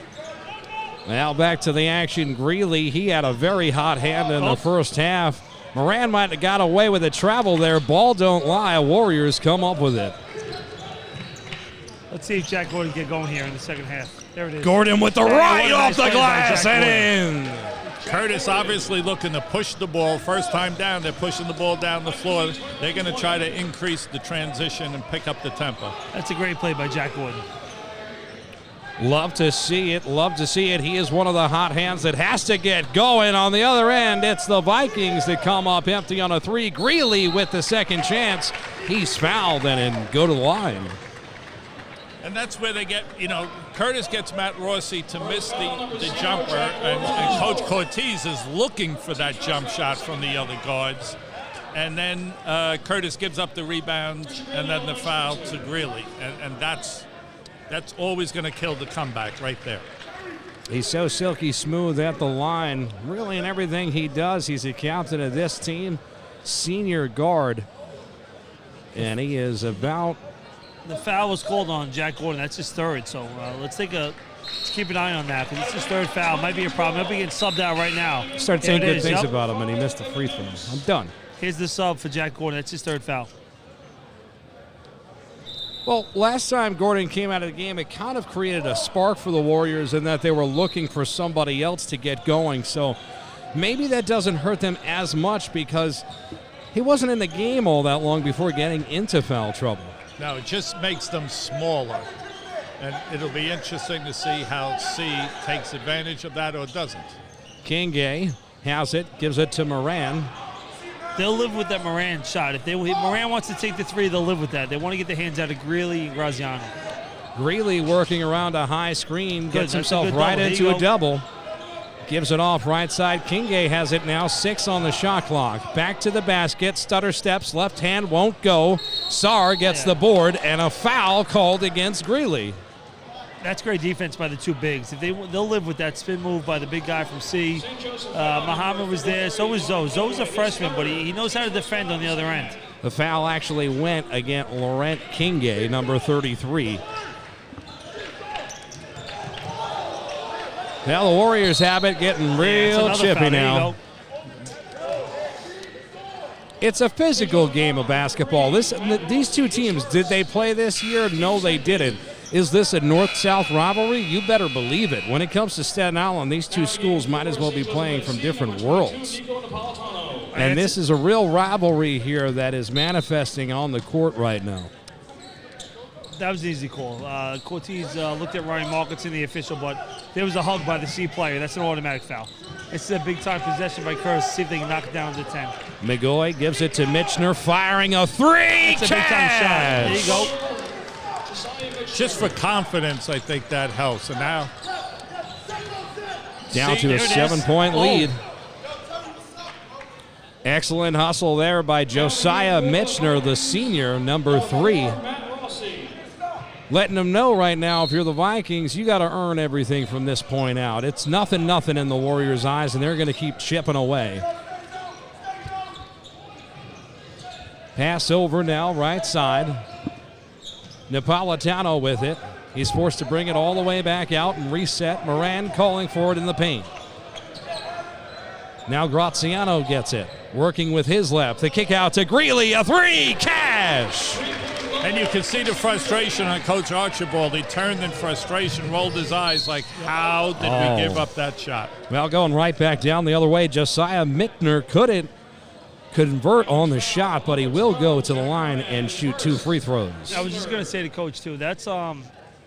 Now back to the action. Greeley, he had a very hot hand in the first half. Moran might have got away with a travel there. Ball don't lie. Warriors come up with it. Let's see if Jack Gordon can get going here in the second half. There it is. Gordon with the right off the glass and in. Curtis obviously looking to push the ball. First time down, they're pushing the ball down the floor. They're going to try to increase the transition and pick up the tempo. That's a great play by Jack Gordon. Love to see it. Love to see it. He is one of the hot hands that has to get going. On the other end, it's the Vikings that come up empty on a three. Greeley with the second chance. He's fouled and go to the line. And that's where they get, Curtis gets Matt Rossi to miss the jumper, and Coach Cortez is looking for that jump shot from the other guards. And then Curtis gives up the rebound and then the foul to Greeley. And that's always going to kill the comeback right there. He's so silky smooth at the line. Really in everything he does, he's a captain of this team, senior guard. And he is about... The foul was called on Jack Gordon. That's his third. So let's keep an eye on that, because it's his third foul. Might be a problem. Might be getting subbed out right now. Started saying good things about him, and he missed the free throw. I'm done. Here's the sub for Jack Gordon. That's his third foul. Well, last time Gordon came out of the game, it kind of created a spark for the Warriors in that they were looking for somebody else to get going. So maybe that doesn't hurt them as much, because he wasn't in the game all that long before getting into foul trouble. No, it just makes them smaller. And it'll be interesting to see how C takes advantage of that or doesn't. Kinge has it, gives it to Moran. They'll live with that Moran shot. If Moran wants to take the three, they'll live with that. They want to get their hands out of Greeley and Graziano. Greeley working around a high screen, gets himself right double. into a double. Gives it off right side. Kinge has it now, 6 on the shot clock. Back to the basket, stutter steps, left hand won't go. Sarr gets the board, and a foul called against Greeley. That's great defense by the two bigs. If they'll live with that spin move by the big guy from C. Muhammad was there. So was Zoe. Zoe's a freshman, but he knows how to defend on the other end. The foul actually went against Laurent Kinge, number 33. Now the Warriors have it, getting real chippy now. It's a physical game of basketball. These two teams, did they play this year? No, they didn't. Is this a north-south rivalry? You better believe it. When it comes to Staten Island, these two schools might as well be playing from different worlds. And this is a real rivalry here that is manifesting on the court right now. That was an easy call. Cortez looked at Ryan Markets in the official, but there was a hug by the C player. That's an automatic foul. It's a big-time possession by Curtis. See if they can knock it down to 10. McGoy gives it to Michener, firing a three. It's a big-time shot. There you go. Just for confidence, I think that helps. And now down to a 7-point lead. Excellent hustle there by Josiah Michener, the senior, number 3. Letting them know right now, if you're the Vikings, you got to earn everything from this point out. It's nothing in the Warriors' eyes, and they're going to keep chipping away. Pass over now, right side. Napolitano with it. He's forced to bring it all the way back out and reset. Moran calling for it in the paint. Now Graziano gets it. Working with his left. The kick out to Greeley. A three. Cash. And you can see the frustration on Coach Archibald. He turned in frustration, rolled his eyes like, how did we give up that shot? Well, going right back down the other way, Josiah Michener couldn't convert on the shot, but he will go to the line and shoot 2 free throws. I was just going to say to Coach, too, that's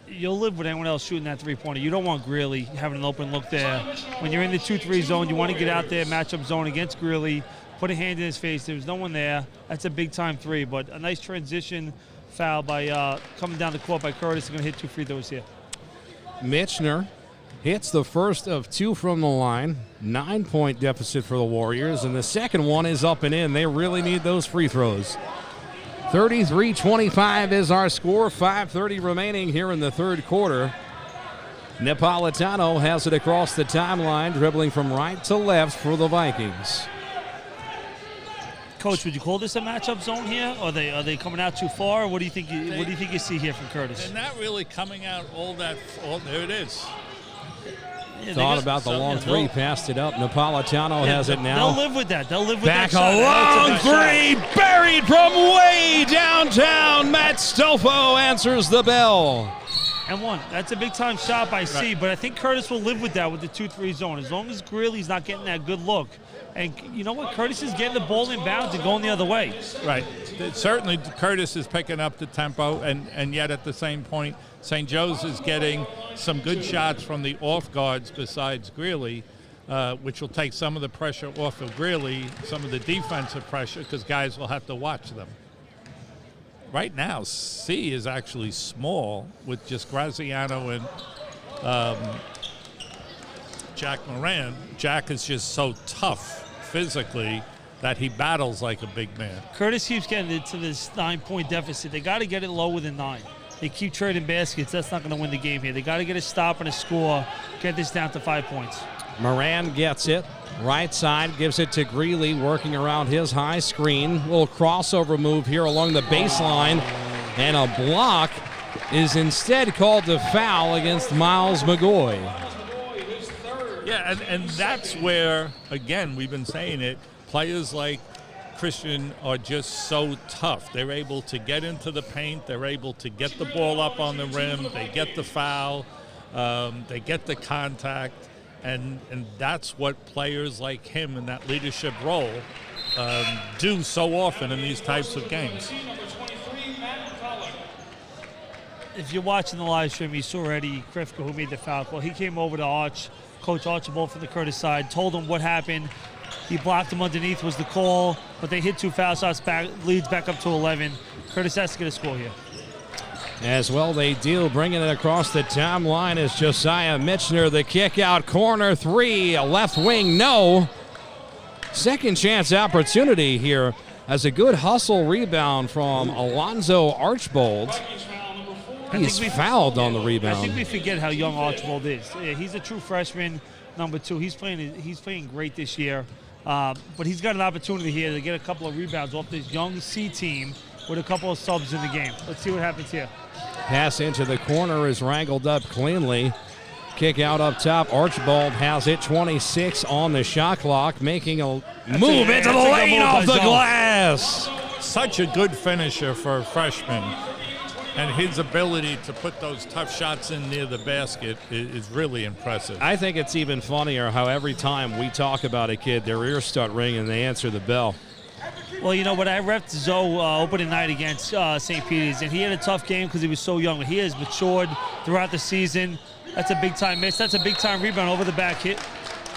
you'll live with anyone else shooting that three-pointer. You don't want Greeley having an open look there. When you're in the 2-3 zone, you want to get out there, matchup zone against Greeley, put a hand in his face. There's no one there. That's a big-time three, but a nice transition foul by coming down the court by Curtis. He's going to hit 2 free throws here. Michener hits the first of 2 from the line. 9-point deficit for the Warriors, and the second one is up and in. They really need those free throws. 33-25 is our score. 5:30 remaining here in the third quarter. Napolitano has it across the timeline, dribbling from right to left for the Vikings. Coach, would you call this a matchup zone here? Are they coming out too far? What do you think? What do you think you see here from Curtis? They're not really coming out all that. There it is. Yeah, Thought about the long three, passed it up. Napolitano has it now. They'll live with that. They'll live with back that. Back a long three, buried from way downtown. Matt Stolfo answers the bell. And one. That's a big-time shot by C, but I think Curtis will live with that with the 2-3 zone. As long as Greeley's not getting that good look. And you know what? Curtis is getting the ball in bounds and going the other way. Right. Certainly Curtis is picking up the tempo, and yet at the same point, St. Joe's is getting some good shots from the off guards besides Greeley, which will take some of the pressure off of Greeley, some of the defensive pressure, because guys will have to watch them. Right now, C is actually small with just Graziano and Jack Moran. Jack is just so tough physically that he battles like a big man. Curtis keeps getting into this 9-point deficit. They got to get it lower than 9. They keep trading baskets. That's not going to win the game here. They got to get a stop and a score, get this down to 5 points. Moran gets it. Right side, gives it to Greeley, working around his high screen. Little crossover move here along the baseline. And a block is instead called to foul against Miles McGoy. Yeah, and that's where, again, we've been saying it, players like Christian are just so tough. They're able to get into the paint. They're able to get the ball up on the rim. They get the foul. They get the contact. And that's what players like him in that leadership role do so often in these types of games. If you're watching the live stream, you saw Eddie Krifka, who made the foul call. He came over to Coach Archibald from the Curtis side, told him what happened. He blocked him underneath was the call, but they hit 2 foul shots back, leads back up to 11. Curtis has to get a score here. As well they do, bringing it across the timeline is Josiah Michener. The kick out corner 3, a left wing, no. Second chance opportunity here as a good hustle rebound from Alonzo Archbold. He's fouled on the rebound. I think we forget how young Archibald is. Yeah, he's a true freshman, number 2. He's playing great this year. But he's got an opportunity here to get a couple of rebounds off this young C team with a couple of subs in the game. Let's see what happens here. Pass into the corner is wrangled up cleanly. Kick out up top. Archibald has it. 26 on the shot clock, making a move into the lane off the glass. Such a good finisher for a freshman. And his ability to put those tough shots in near the basket is really impressive. I think it's even funnier how every time we talk about a kid, their ears start ringing and they answer the bell. Well, you know, when I repped Zoe opening night against St. Peter's, and he had a tough game because he was so young, but he has matured throughout the season. That's a big-time miss. That's a big-time rebound over the back hit.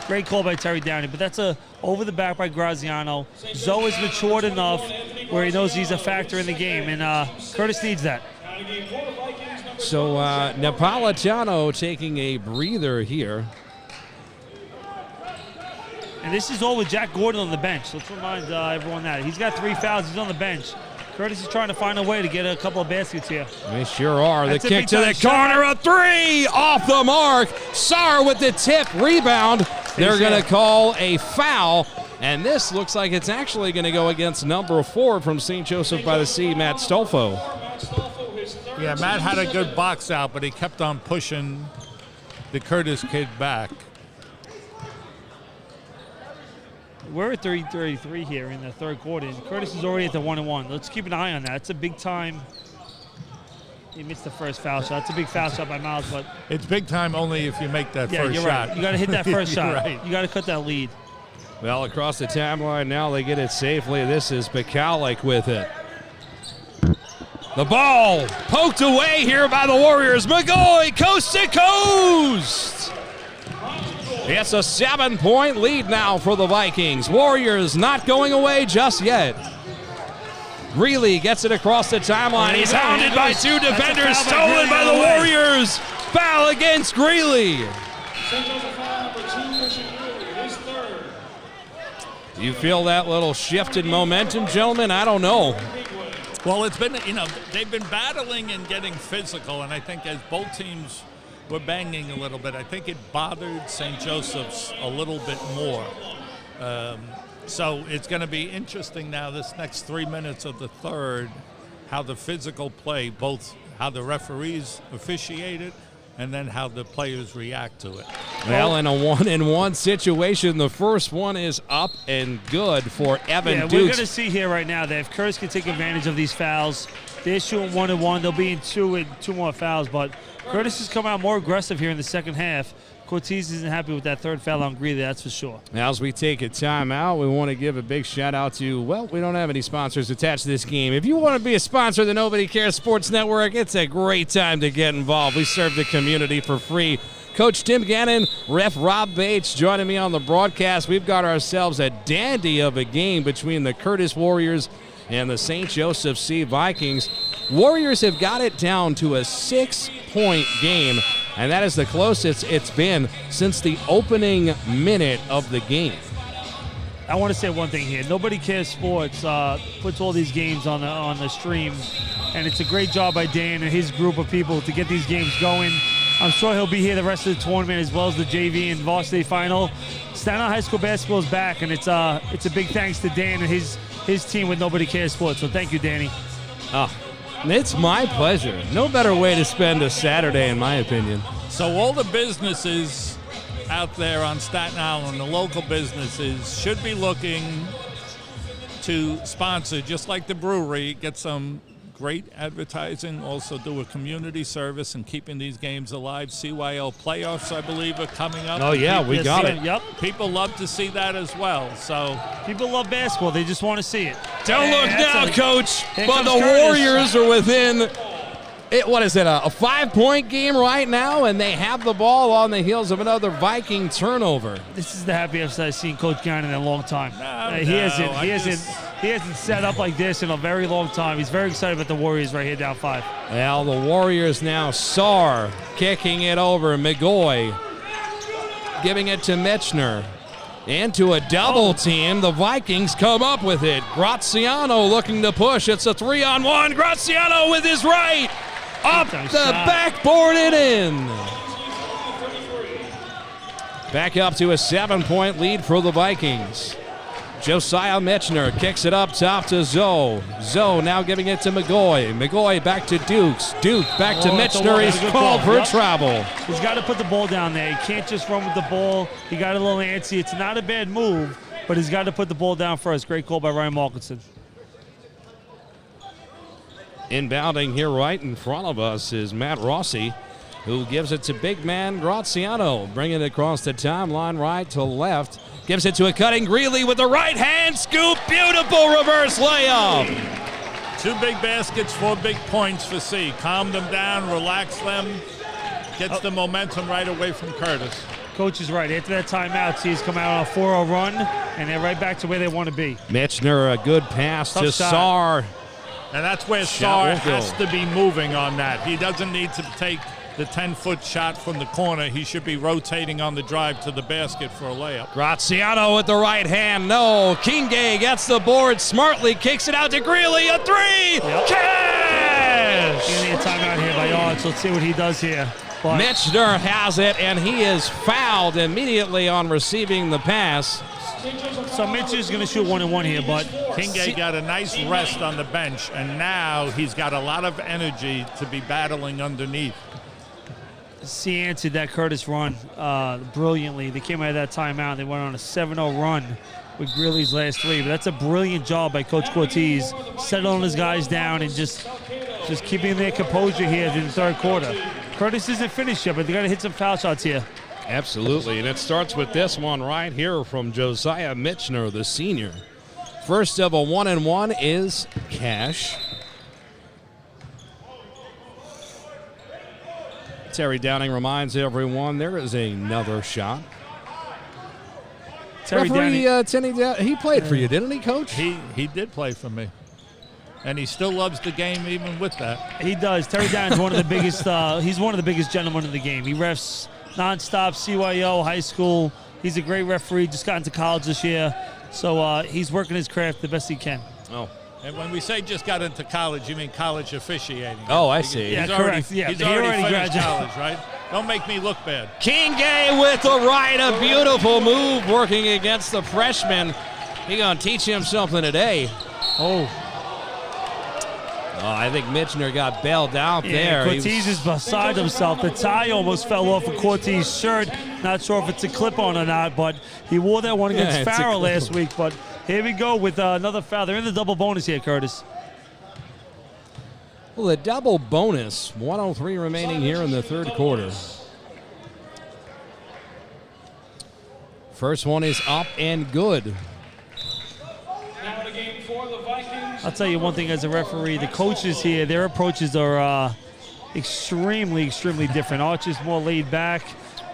Great call by Terry Downey, but that's a over the back by Graziano. Zoe is matured enough where he knows he's a factor in the game, and Curtis needs that. So Napolitano taking a breather here. And this is all with Jack Gordon on the bench. Let's remind everyone that. He's got 3 fouls. He's on the bench. Curtis is trying to find a way to get a couple of baskets here. They sure are. That's the kick to the shot. corner, a 3 off the mark. Sarr with the tip rebound. They're going to call a foul. And this looks like it's actually going to go against number 4 from St. Joseph by the Sea, Matt Stolfo. Yeah, Matt had a good box out, but he kept on pushing the Curtis kid back. We're at 3:33 here in the third quarter. Curtis is already at the 1-1. Let's keep an eye on that. It's a big time. He missed the first foul shot. It's a big foul shot by Miles, but it's big time only if you make that first you're shot. Right. You got to hit that first shot. Right. You got to cut that lead. Well, across the timeline now, they get it safely. This is Bacalic with it. The ball poked away here by the Warriors. McGoy, coast to coast. It's a 7-point lead now for the Vikings. Warriors not going away just yet. Greeley gets it across the timeline. He's hounded by 2 defenders. Stolen by the Warriors. Foul against Greeley. You feel that little shift in momentum, gentlemen? I don't know. Well, it's been, they've been battling and getting physical, and I think as both teams were banging a little bit, I think it bothered St. Joseph's a little bit more. So it's going to be interesting now, this next 3 minutes of the third, how the physical play, both how the referees officiate it and then how the players react to it. Well, in a 1-on-1 situation, the first one is up and good for Evan Dukes. We're going to see here right now that if Curtis can take advantage of these fouls, they're shooting 1-1. They'll be in 2 more fouls, but Curtis has come out more aggressive here in the second half. Cortez isn't happy with that third foul on Greeley, that's for sure. Now, as we take a timeout, we want to give a big shout-out to, well, we don't have any sponsors attached to this game. If you want to be a sponsor of the Nobody Cares Sports Network, it's a great time to get involved. We serve the community for free. Coach Tim Gannon, Ref Rob Bates joining me on the broadcast. We've got ourselves a dandy of a game between the Curtis Warriors and the St. Joseph Sea Vikings. Warriors have got it down to a 6-point game, and that is the closest it's been since the opening minute of the game. I want to say one thing here. Nobody Cares Sports puts all these games on the stream, and it's a great job by Dan and his group of people to get these games going. I'm sure he'll be here the rest of the tournament as well as the JV and varsity final. Staten High School basketball is back, and it's a big thanks to Dan and his team with Nobody Cares Sports. So thank you, Danny. It's my pleasure. No better way to spend a Saturday, in my opinion. So all the businesses out there on Staten Island, the local businesses, should be looking to sponsor, just like the brewery, get some great advertising, also do a community service and keeping these games alive. CYO playoffs, I believe, are coming up. Oh, yeah, we got it. Yep. People love to see that as well. So people love basketball. They just want to see it. Don't look now, Coach. Here But the comes Curtis. Warriors are within, a 5-point game right now, and they have the ball on the heels of another Viking turnover. This is the happiest I've seen Coach Gannon in a long time. He hasn't set up like this in a very long time. He's very excited about the Warriors right here down 5. Well, the Warriors now, Sarr kicking it over. McGoy giving it to Mitchner. Into a double team. The Vikings come up with it. Graziano looking to push. It's a 3-on-1. Graziano with his right. Up the backboard and in. Back up to a 7-point lead for the Vikings. Josiah Mitchner kicks it up top to Zoe. Zoe now giving it to McGoy. McGoy back to Dukes. Duke back to Mitchner. He's called for travel. He's got to put the ball down there. He can't just run with the ball. He got a little antsy. It's not a bad move, but he's got to put the ball down first. Great call by Ryan Malkinson. Inbounding here right in front of us is Matt Rossi, who gives it to big man Graziano. Bringing it across the timeline right to left. Gives it to a cutting Greeley with the right hand scoop. Beautiful reverse layup. 2 big baskets, 4 big points for C. Calm them down, relax them. Gets the momentum right away from Curtis. Coach is right. After that timeout, C's come out on a 4-0 run, and they're right back to where they want to be. Mitchner, a good pass to Sarr. And that's where Sarr has to be moving on that. He doesn't need to take the 10-foot shot from the corner. He should be rotating on the drive to the basket for a layup. Graziano with the right hand. No. Kinge gets the board smartly. Kicks it out to Greeley. A 3. Yep. Cash! He's going to need a timeout here by Arch. Let's see what he does here. But Mitchner has it, and he is fouled immediately on receiving the pass. So Mitch is going to shoot 1-1 here, but Kinge got a nice rest on the bench, and now he's got a lot of energy to be battling underneath. C answered that Curtis run brilliantly. They came out of that timeout. They went on a 7-0 run with Greeley's last 3. But that's a brilliant job by Coach Cortez, settling his guys down and just keeping their composure here in the third quarter. Curtis isn't finished yet, but they got to hit some foul shots here. Absolutely, and it starts with this one right here from Josiah Mitchner, the senior. First of a 1-1 is Cash. Terry Downing reminds everyone there is another shot. Terry Downing, he played for you, didn't he, Coach? He did play for me. And he still loves the game even with that. He does. Terry Down's one of the biggest. He's one of the biggest gentlemen in the game. He refs nonstop, CYO, high school. He's a great referee. Just got into college this year, so he's working his craft the best he can. Oh. And when we say just got into college, you mean college officiating. Oh, I see. Yeah, He's correct. He's already finished college, right? Don't make me look bad. Kinge with the right, a beautiful move working against the freshman. He's going to teach him something today. Oh, I think Mitchner got bailed out there. Cortez is beside himself. The tie almost fell off of Cortez's shirt. Not sure if it's a clip-on or not, but he wore that one against Farrell last week. But here we go with another foul. They're in the double bonus here, Curtis. Well, the double bonus, 1:03 remaining here in the third quarter. First one is up and good. Now the game for the Vikings. I'll tell you one thing as a referee, the coaches here, their approaches are extremely, extremely different. Arch is more laid back.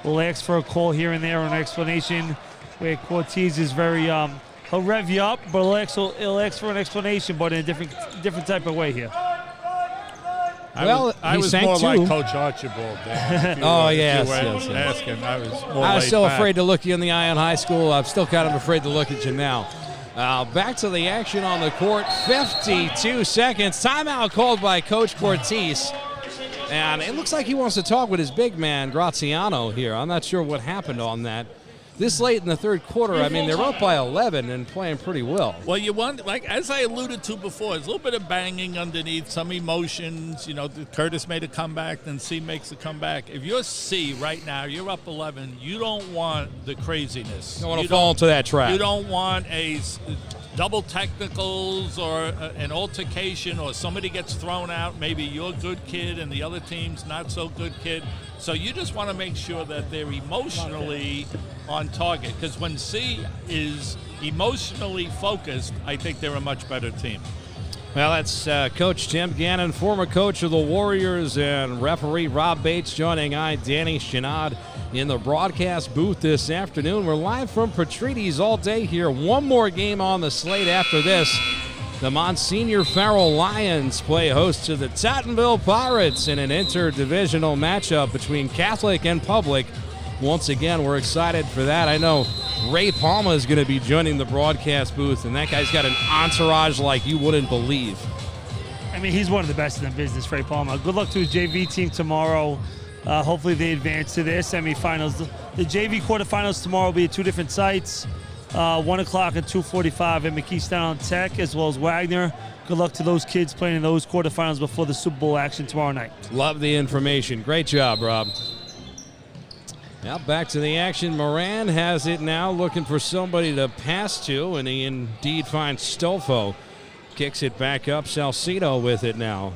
We'll ask for a call here and there or an explanation, where Cortez is very, he'll rev you up, but he'll ask for an explanation, but in a different type of way here. Well, I was more like Coach Archibald there. Yes. Asking, I was more I was laid still back. afraid to look you in the eye in high school. I'm still kind of afraid to look at you now. Back to the action on the court. 52 seconds. Timeout called by Coach Cortez. And it looks like he wants to talk with his big man, Graziano, here. I'm not sure what happened on that. This late in the third quarter, I mean, they're up by 11 and playing pretty well. Well, you want, like, as I alluded to before, there's a little bit of banging underneath, some emotions. You know, Curtis made a comeback, then C makes a comeback. If you're C right now, you're up 11, you don't want the craziness. You don't want to fall into that trap. You don't want a double technicals or an altercation or somebody gets thrown out. Maybe you're a good kid and the other team's not so good kid. So you just want to make sure that they're emotionally on target, because when C is emotionally focused, I think they're a much better team. Well, that's Coach Tim Gannon, former coach of the Warriors, and referee Rob Bates joining Danny Chanod in the broadcast booth this afternoon. We're live from Petrides all day here. One more game on the slate after this. The Monsignor Farrell Lions play host to the Tottenville Pirates in an interdivisional matchup between Catholic and Public. Once again, we're excited for that. I know Ray Palma is going to be joining the broadcast booth, and that guy's got an entourage like you wouldn't believe. I mean, he's one of the best in the business, Trey Palmer. Good luck to his JV team tomorrow. Hopefully they advance to their semifinals. The JV quarterfinals tomorrow will be at 2 different sites. 1 o'clock and 2:45 at McKeestown Tech, as well as Wagner. Good luck to those kids playing in those quarterfinals before the Super Bowl action tomorrow night. Love the information. Great job, Rob. Now back to the action. Moran has it now, looking for somebody to pass to, and he indeed finds Stolfo. Kicks it back up. Salcido with it now.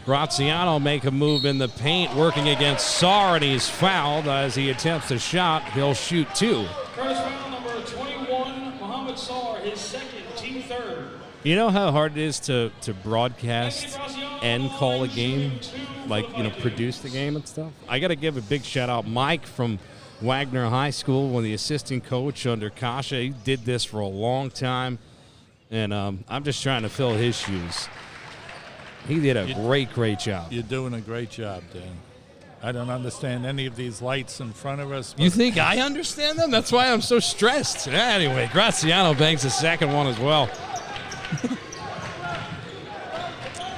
Graziano make a move in the paint, working against Sarr, and he's fouled as he attempts a shot. He'll shoot 2. First foul, number 21, Mohamed Sarr, his second, team third. You know how hard it is to broadcast and call a game, like, produce the game and stuff? I got to give a big shout out. Mike from Wagner High School, one of the assistant coach under Kasha. He did this for a long time, and I'm just trying to fill his shoes. He did a great job. You're doing a great job, Dan. I don't understand any of these lights in front of us. You think I understand them? That's why I'm so stressed. Anyway, Graziano bangs the second one as well.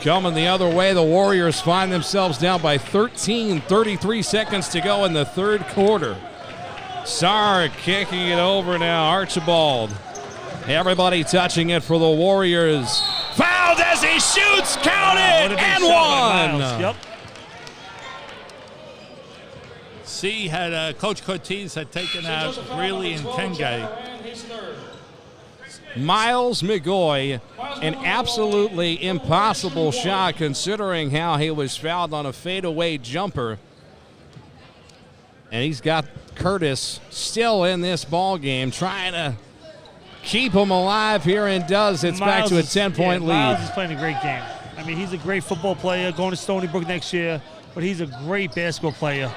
Coming the other way, the Warriors find themselves down by 13, 33 seconds to go in the third quarter. Sarr kicking it over now, Archibald. Everybody touching it for the Warriors. Fouled as he shoots, counted, and one. Yep. Coach Cortez had taken out Greeley and Kenge. Miles McGoy, an absolutely impossible shot considering how he was fouled on a fadeaway jumper. And he's got Curtis still in this ball game, trying to keep him alive here, and does. It's back to a 10-point lead. Miles is playing a great game. I mean, he's a great football player, going to Stony Brook next year, but he's a great basketball player.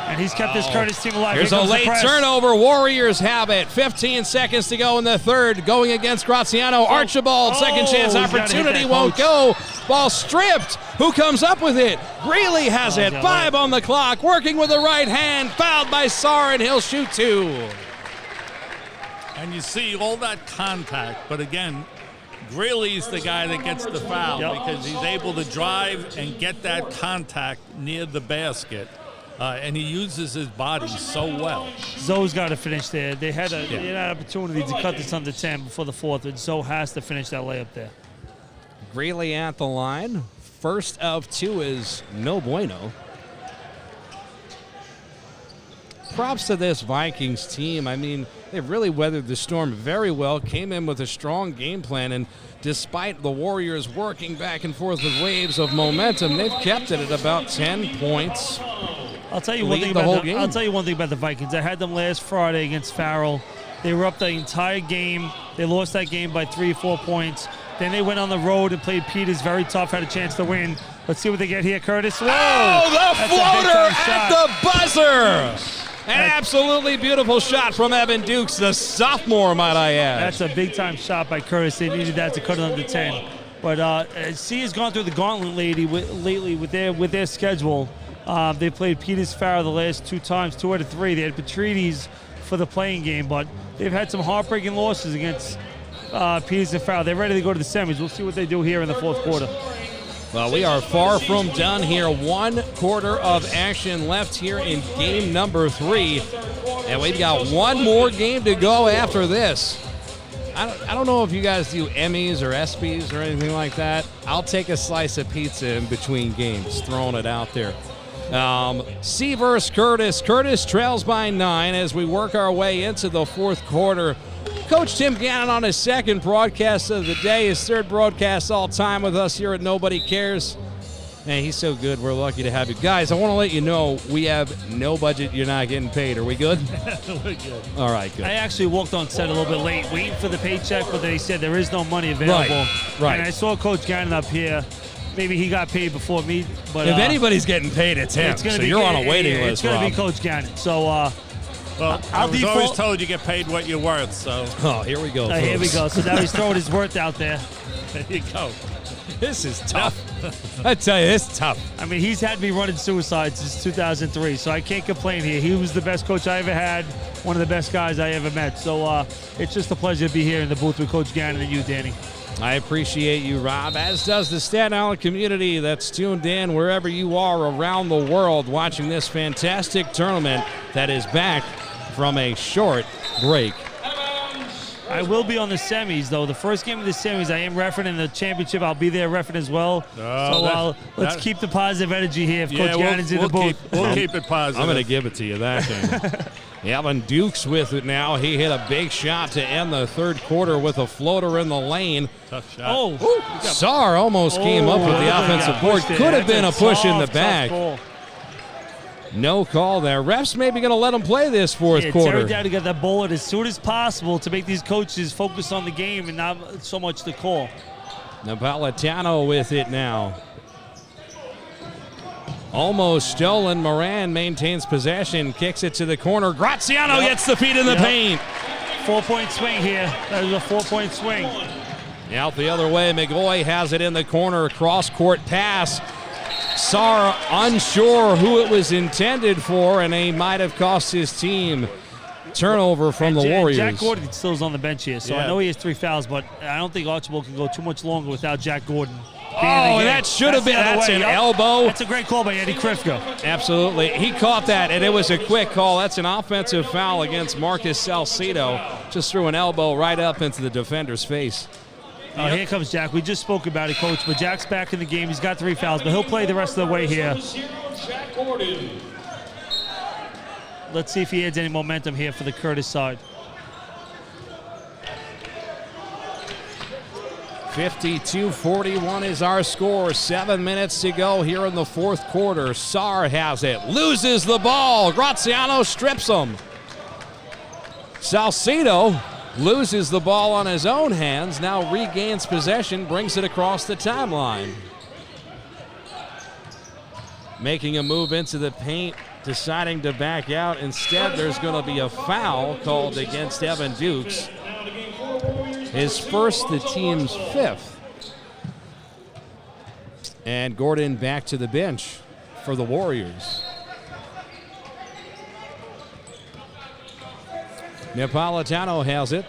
And he's kept this Curtis team alive. Here's a late turnover. Warriors have it. 15 seconds to go in the third. Going against Graziano. Archibald, second chance opportunity, won't go. Ball stripped. Who comes up with it? Greeley has it. 5 on the clock. Working with the right hand. Fouled by Sarr, and he'll shoot 2. And you see all that contact, but again, Greeley's the guy that gets the foul because he's able to drive and get that contact near the basket. And he uses his body so well. Zoe's got to finish there. They had an opportunity to cut this under 10 before the fourth, and Zoe has to finish that layup there. Greeley at the line. First of 2 is no bueno. Props to this Vikings team. I mean, they've really weathered the storm very well, came in with a strong game plan, and despite the Warriors working back and forth with waves of momentum, they've kept it at about 10 points. I'll tell you one thing about the Vikings. I had them last Friday against Farrell. They were up the entire game. They lost that game by 3 or 4 points. Then they went on the road and played Peters very tough, had a chance to win. Let's see what they get here, Curtis. Whoa! Oh, the floater at the buzzer! An absolutely beautiful shot from Evan Dukes, the sophomore, might I add. That's a big-time shot by Curtis. They needed that to cut it under 10. But C has gone through the gauntlet lately with their schedule. They played Peters Farrell the last 2 times, 2 out of 3. They had Petrides for the playing game, but they've had some heartbreaking losses against Peters and Farrell. They're ready to go to the semis. We'll see what they do here in the fourth quarter. Well, we are far from done here. 1 quarter of action left here in game number 3. And we've got 1 more game to go after this. I don't know if you guys do Emmys or ESPYs or anything like that. I'll take a slice of pizza in between games, throwing it out there. C versus Curtis. Curtis trails by 9 as we work our way into the fourth quarter. Coach Tim Gannon on his second broadcast of the day, his third broadcast all time with us here at Nobody Cares. Man, he's so good. We're lucky to have you. Guys, I want to let you know we have no budget. You're not getting paid. Are we good? We're good. All right, good. I actually walked on set a little bit late, waiting for the paycheck, but they said there is no money available. Right. And I saw Coach Gannon up here. Maybe he got paid before me. But if anybody's getting paid, it's him. So you're on a waiting list, It's going to be Coach Gannon. So, well, I was always told you get paid what you're worth, so. Oh, here we go, here we go. So now he's throwing his worth out there. There you go. This is tough. I tell you, it's tough. I mean, he's had me running suicide since 2003, so I can't complain here. He was the best coach I ever had, one of the best guys I ever met. So it's just a pleasure to be here in the booth with Coach Gannon and you, Danny. I appreciate you, Rob, as does the Staten Island community that's tuned in wherever you are around the world watching this fantastic tournament that is back from a short break. I will be on the semis, though. The first game of the semis, I am refereeing. In the championship, I'll be there refereeing as well. Let's keep the positive energy here if Coach Gannon's in the booth. We'll keep it positive. I'm going to give it to you, that game. Evan Dukes with it now. He hit a big shot to end the third quarter with a floater in the lane. Tough shot. Oh, Sar almost came up with the offensive board. Could have been a push in the back. No call there. Refs maybe going to let him play this fourth quarter. Terry Dowdy got that bullet as soon as possible to make these coaches focus on the game and not so much the call. Napolitano with it now. Almost stolen. Moran maintains possession, kicks it to the corner. Graziano gets the feet in the paint. 4-point swing here. That was a 4-point swing. Out the other way, McGoy has it in the corner. Cross-court pass. Sar unsure who it was intended for, and he might have cost his team. Turnover from the Warriors. Jack Gordon still is on the bench here, so I know he has 3 fouls, but I don't think Archibald can go too much longer without Jack Gordon. And that should have been, that's an elbow. That's a great call by Eddie Krifka. Absolutely. He caught that, and it was a quick call. That's an offensive foul against Marcus Salcedo. Just threw an elbow right up into the defender's face. Here comes Jack. We just spoke about it, Coach, but Jack's back in the game. He's got 3 fouls, but he'll play the rest of the way here. Let's see if he adds any momentum here for the Curtis side. 52-41 is our score. 7 minutes to go here in the fourth quarter. Sar has it. Loses the ball. Graziano strips him. Salcedo loses the ball on his own hands, now regains possession, brings it across the timeline. Making a move into the paint, deciding to back out. Instead, there's going to be a foul called against Evan Dukes. His first, the team's 5th. And Gordon back to the bench for the Warriors. Napolitano has it.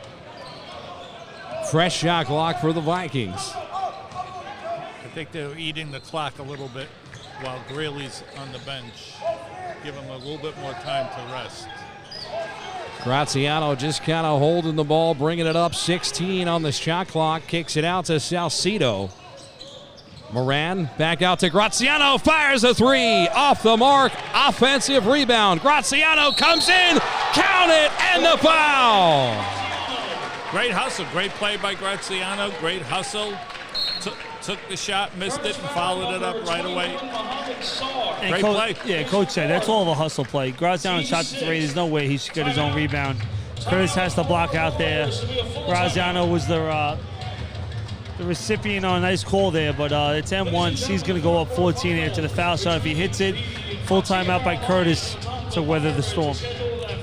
Fresh shot clock for the Vikings. I think they're eating the clock a little bit while Greeley's on the bench. Give him a little bit more time to rest. Graziano just kind of holding the ball, bringing it up. 16 on the shot clock. Kicks it out to Salcedo. Moran back out to Graziano. Fires a 3. Off the mark. Offensive rebound. Graziano comes in. Count it, and the foul. Great hustle. Great play by Graziano. Great hustle. Took the shot, missed it, and followed it up right away. Great play. Yeah, Coach said that's all the hustle play. Graziano shot the 3. There's no way he should get his own rebound. Curtis has to block out there. Graziano was the recipient on a nice call there, but it's M1. He's going to go up 14 after the foul shot. If he hits it, full timeout by Curtis to weather the storm.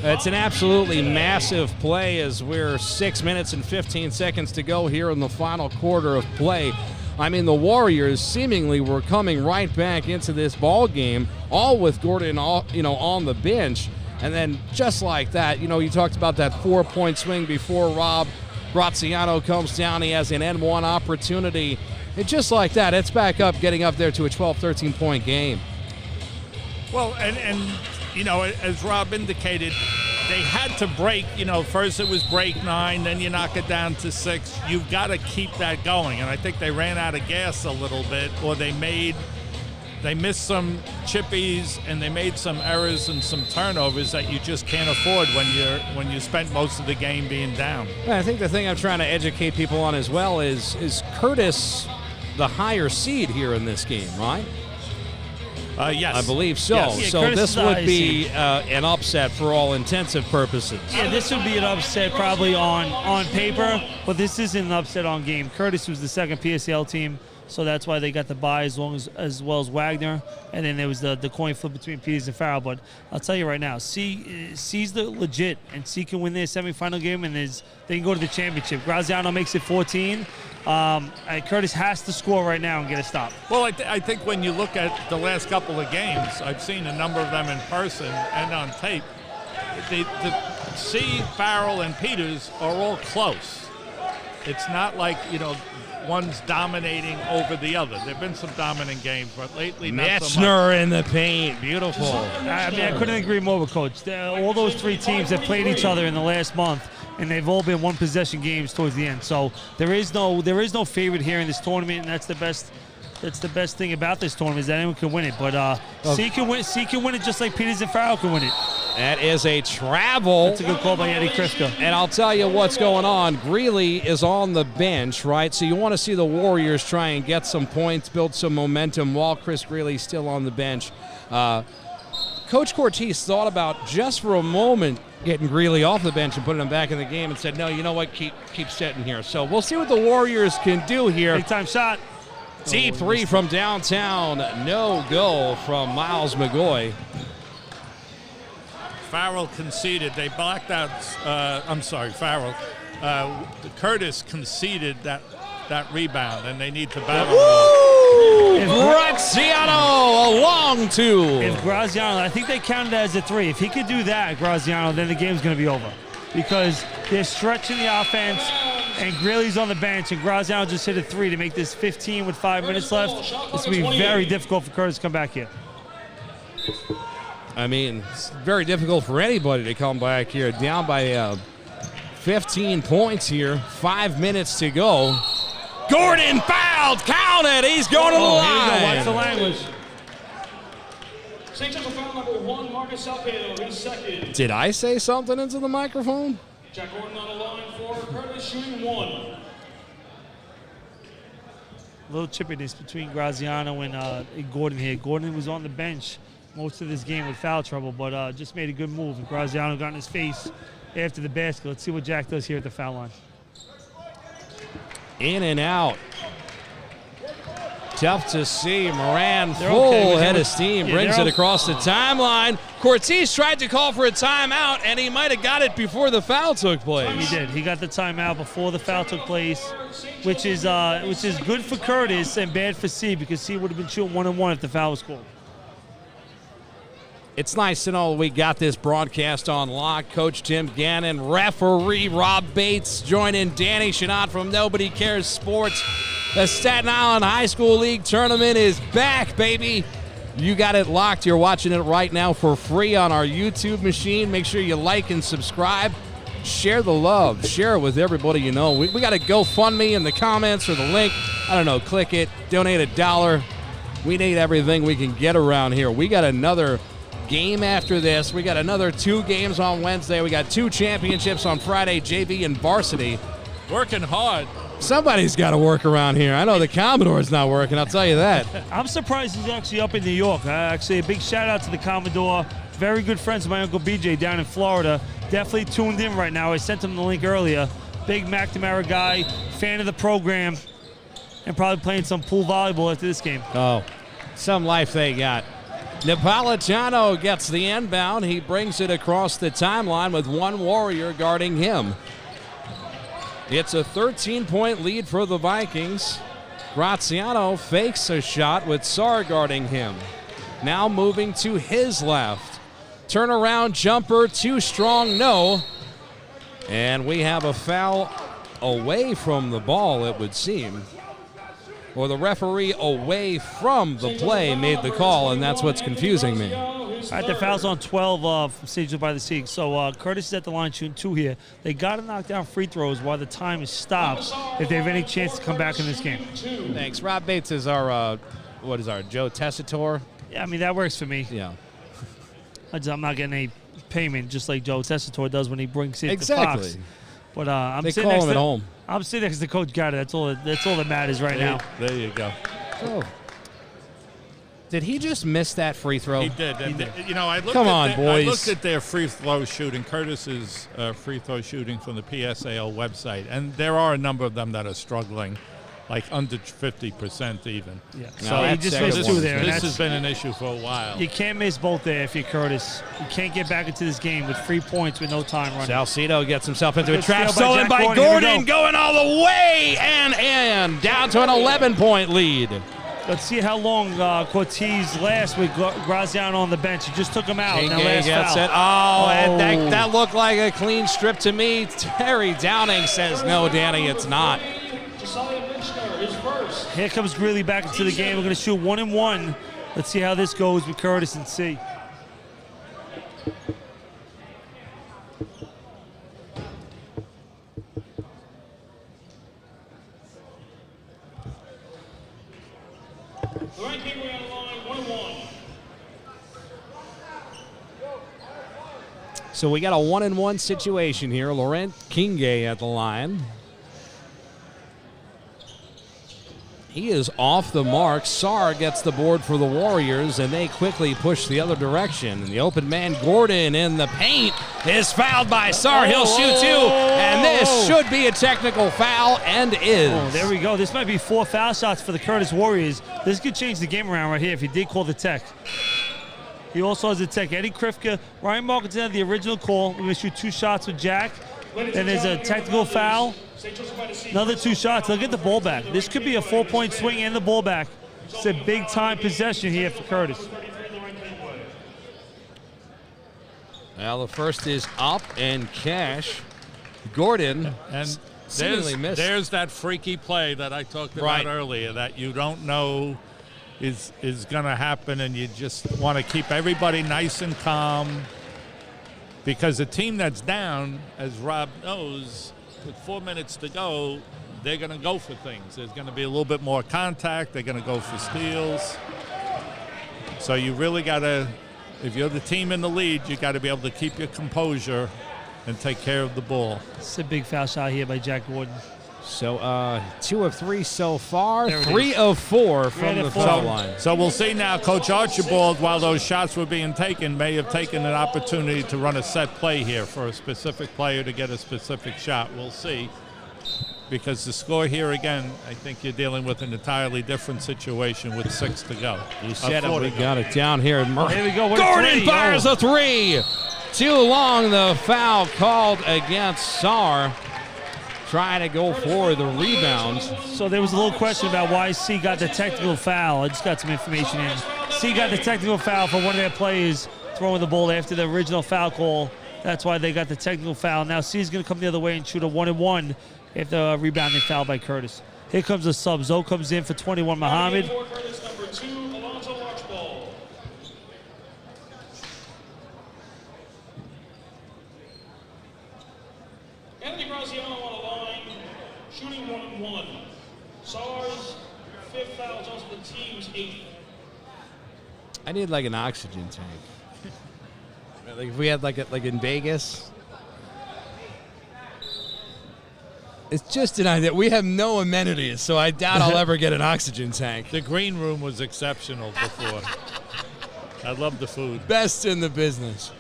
It's an absolutely massive play as we're 6 minutes and 15 seconds to go here in the final quarter of play. I mean, the Warriors seemingly were coming right back into this ball game, all with Gordon, on the bench, and then just like that, you talked about that 4-point swing before, Rob. Graziano comes down. He has an N1 opportunity, and just like that, it's back up, getting up there to a 12, 13-point game. Well, and as Rob indicated, they had to break. First it was break 9, then you knock it down to 6. You've got to keep that going, and I think they ran out of gas a little bit, or they missed some chippies, and they made some errors and some turnovers that you just can't afford when you spent most of the game being down. I think the thing I'm trying to educate people on as well is Curtis the higher seed here in this game, right? Yes. I believe so. Yes. Yeah, so Curtis this is the would be highest an upset for all intensive purposes. Yeah, this would be an upset probably on paper, but this isn't an upset on game. Curtis was the second PSL team, so that's why they got the bye as well as Wagner. And then there was the coin flip between Peters and Farrell. But I'll tell you right now, C's the legit, and C can win their semifinal game, and they can go to the championship. Graziano makes it 14. Curtis has to score right now and get a stop. Well, I think when you look at the last couple of games, I've seen a number of them in person and on tape. The C, Farrell, and Peters are all close. It's not like, one's dominating over the other. There have been some dominant games, but lately not so much. Metzner in the paint. Beautiful. I couldn't agree more with Coach. All those three teams have played each other in the last month, and they've all been one possession games towards the end. So there is no favorite here in this tournament, and that's the best. That's the best thing about this tournament is that anyone can win it. But C can win it just like Petrides and Farrell can win it. That is a travel. That's a good call by Eddie Krifka. And I'll tell you what's going on. Greeley is on the bench, right? So you want to see the Warriors try and get some points, build some momentum while Chris Greeley's still on the bench. Coach Cortez thought about just for a moment getting Greeley off the bench and putting him back in the game and said, no, you know what, keep sitting here. So we'll see what the Warriors can do here. Big time shot. Deep three from downtown. No go from Miles McGoy. Farrell conceded. They blocked out. Farrell. Curtis conceded that rebound, and they need to battle. Graziano, a long two. If Graziano, I think they counted that as a three. If he could do that, Graziano, then the game's going to be over. Because they're stretching the offense, and Greeley's on the bench, and Graziano just hit a three to make this 15 with 5 minutes left. This will be very difficult for Curtis to come back here. I mean, it's very difficult for anybody to come back here. Down by 15 points here. 5 minutes to go. Gordon fouled. Count it. He's going to the line. Here you go. Watch the language. St. Joe's foul number 1, Marcus Salcedo, his second. Did I say something into the microphone? Jack Gordon on the line for Curtis, shooting 1. A little chippiness between Graziano and Gordon here. Gordon was on the bench most of this game with foul trouble, but just made a good move. And Graziano got in his face after the basket. Let's see what Jack does here at the foul line. In and out. Tough to see. Moran They're full okay. head of steam. Yeah, brings they're it across the timeline. Cortez tried to call for a timeout, and he might have got it before the foul took place. He did. He got the timeout before the foul took place, which is good for Curtis and bad for C, because C would have been shooting 1-on-1 if the foul was called. It's nice to know we got this broadcast on lock. Coach Tim Gannon, referee Rob Bates, joining Danny Chanod from Nobody Cares Sports. The Staten Island High School League tournament is back, baby. You got it locked. You're watching it right now for free on our YouTube machine. Make sure you like and subscribe. Share the love. Share it with everybody you know. We got a GoFundMe in the comments or the link. I don't know. Click it. Donate $1. We need everything we can get around here. We got another game after this. We got another 2 games on Wednesday. We got 2 championships on Friday, JV and varsity. Working hard. Somebody's got to work around here. I know the Commodore's not working, I'll tell you that. I'm surprised he's actually up in New York. Actually, a big shout out to the Commodore. Very good friends of my Uncle BJ down in Florida. Definitely tuned in right now. I sent him the link earlier. Big McNamara guy, fan of the program, and probably playing some pool volleyball after this game. Oh, some life they got. Napolitano gets the inbound. He brings it across the timeline with one Warrior guarding him. It's a 13-point lead for the Vikings. Graziano fakes a shot with Sar guarding him. Now moving to his left. Turnaround jumper, too strong, no. And we have a foul away from the ball, it would seem. Or the referee away from the play made the call, and that's what's confusing me. All right, the foul's on 12 from Sihsl by the Sieg. So Curtis is at the line shooting 2 here. They got to knock down free throws while the time is stopped if they have any chance to come back in this game. Thanks. Rob Bates is our, Joe Tessitore? Yeah, I mean, that works for me. Yeah. I'm not getting any payment just like Joe Tessitore does when he brings it to Exactly. Fox. But I'm They sitting call next him at to, home. I'm sitting next to Coach Goddard. That's all that matters right now. There you go. Oh. Did he just miss that free throw? He did. You know, I looked Come at on, boys. I looked at their free throw shooting, Curtis's free throw shooting from the PSAL website, and there are a number of them that are struggling, like under 50% even. Yeah. No, So he that's just second missed one. 2 there. and This that's- has been an issue for a while. You can't miss both there if you're Curtis. You can't get back into this game with 3 points with no time running. Salcedo gets himself into a Good trap, steal by stolen Jack by Gordon. Here we Gordon, go. going all the way and down to an 11-point lead. Let's see how long Cortez lasts with Graziano on the bench. He just took him out in that Kincaid last gets foul. it. Oh, and that looked like a clean strip to me. Terry Downing says, no, Danny, it's not. Josiah Lynchner, Here comes Greeley back into the game. We're going to shoot 1 and 1. Let's see how this goes with Curtis and C. The right gateway on the line, 1 and 1. So we got a 1 and 1 situation here. Laurent Kinge at the line. He is off the mark. Sar gets the board for the Warriors, and they quickly push the other direction. The open man, Gordon, in the paint, is fouled by Sar. He'll shoot two, and this should be a technical foul, and is. Oh, there we go. This might be 4 foul shots for the Curtis Warriors. This could change the game around right here if he did call the tech. He also has a tech. Eddie Krifka, Ryan Markinson had the original call. We're going to shoot 2 shots with Jack. Then there's a technical foul. Another 2 shots. They'll get the ball back. This could be a 4-point swing and the ball back. It's a big-time possession here for Curtis. Well, the first is up and cash. Gordon And seemingly missed. there's that freaky play that I talked about earlier that you don't know is going to happen, and you just want to keep everybody nice and calm, because a team that's down, as Rob knows, with 4 minutes to go, they're going to go for things. There's going to be a little bit more contact. They're going to go for steals. So you really got to, if you're the team in the lead, you got to be able to keep your composure and take care of the ball. It's a big foul shot here by Jack Gordon. So 2 of 3 so far, There it 3 is. of 4 from the four. foul line. So we'll see now. Coach Archibald, while those shots were being taken, may have taken an opportunity to run a set play here for a specific player to get a specific shot. We'll see. Because the score here, again, I think you're dealing with an entirely different situation with 6 to go. You said it. We got it down here. Here we go. What a Gordon three. fires a 3. Too long, the foul called against Sar. Trying to go for the rebounds. So there was a little question about why C got the technical foul. I just got some information in. C got the technical foul for one of their players throwing the ball after the original foul call. That's why they got the technical foul. Now C is going to come the other way and shoot a 1 and 1 if the rebounding foul by Curtis. Here comes the sub. Zoe comes in for 21. Muhammad. Curtis, number 2, Alonzo Archibald. Anthony Graziano on the line, shooting 1 and 1. Sar's 5th foul is also the team's 8th. I need like an oxygen tank. Like if we had like in Vegas. It's just an idea. We have no amenities, so I doubt I'll ever get an oxygen tank. The green room was exceptional before. I love the food. Best in the business.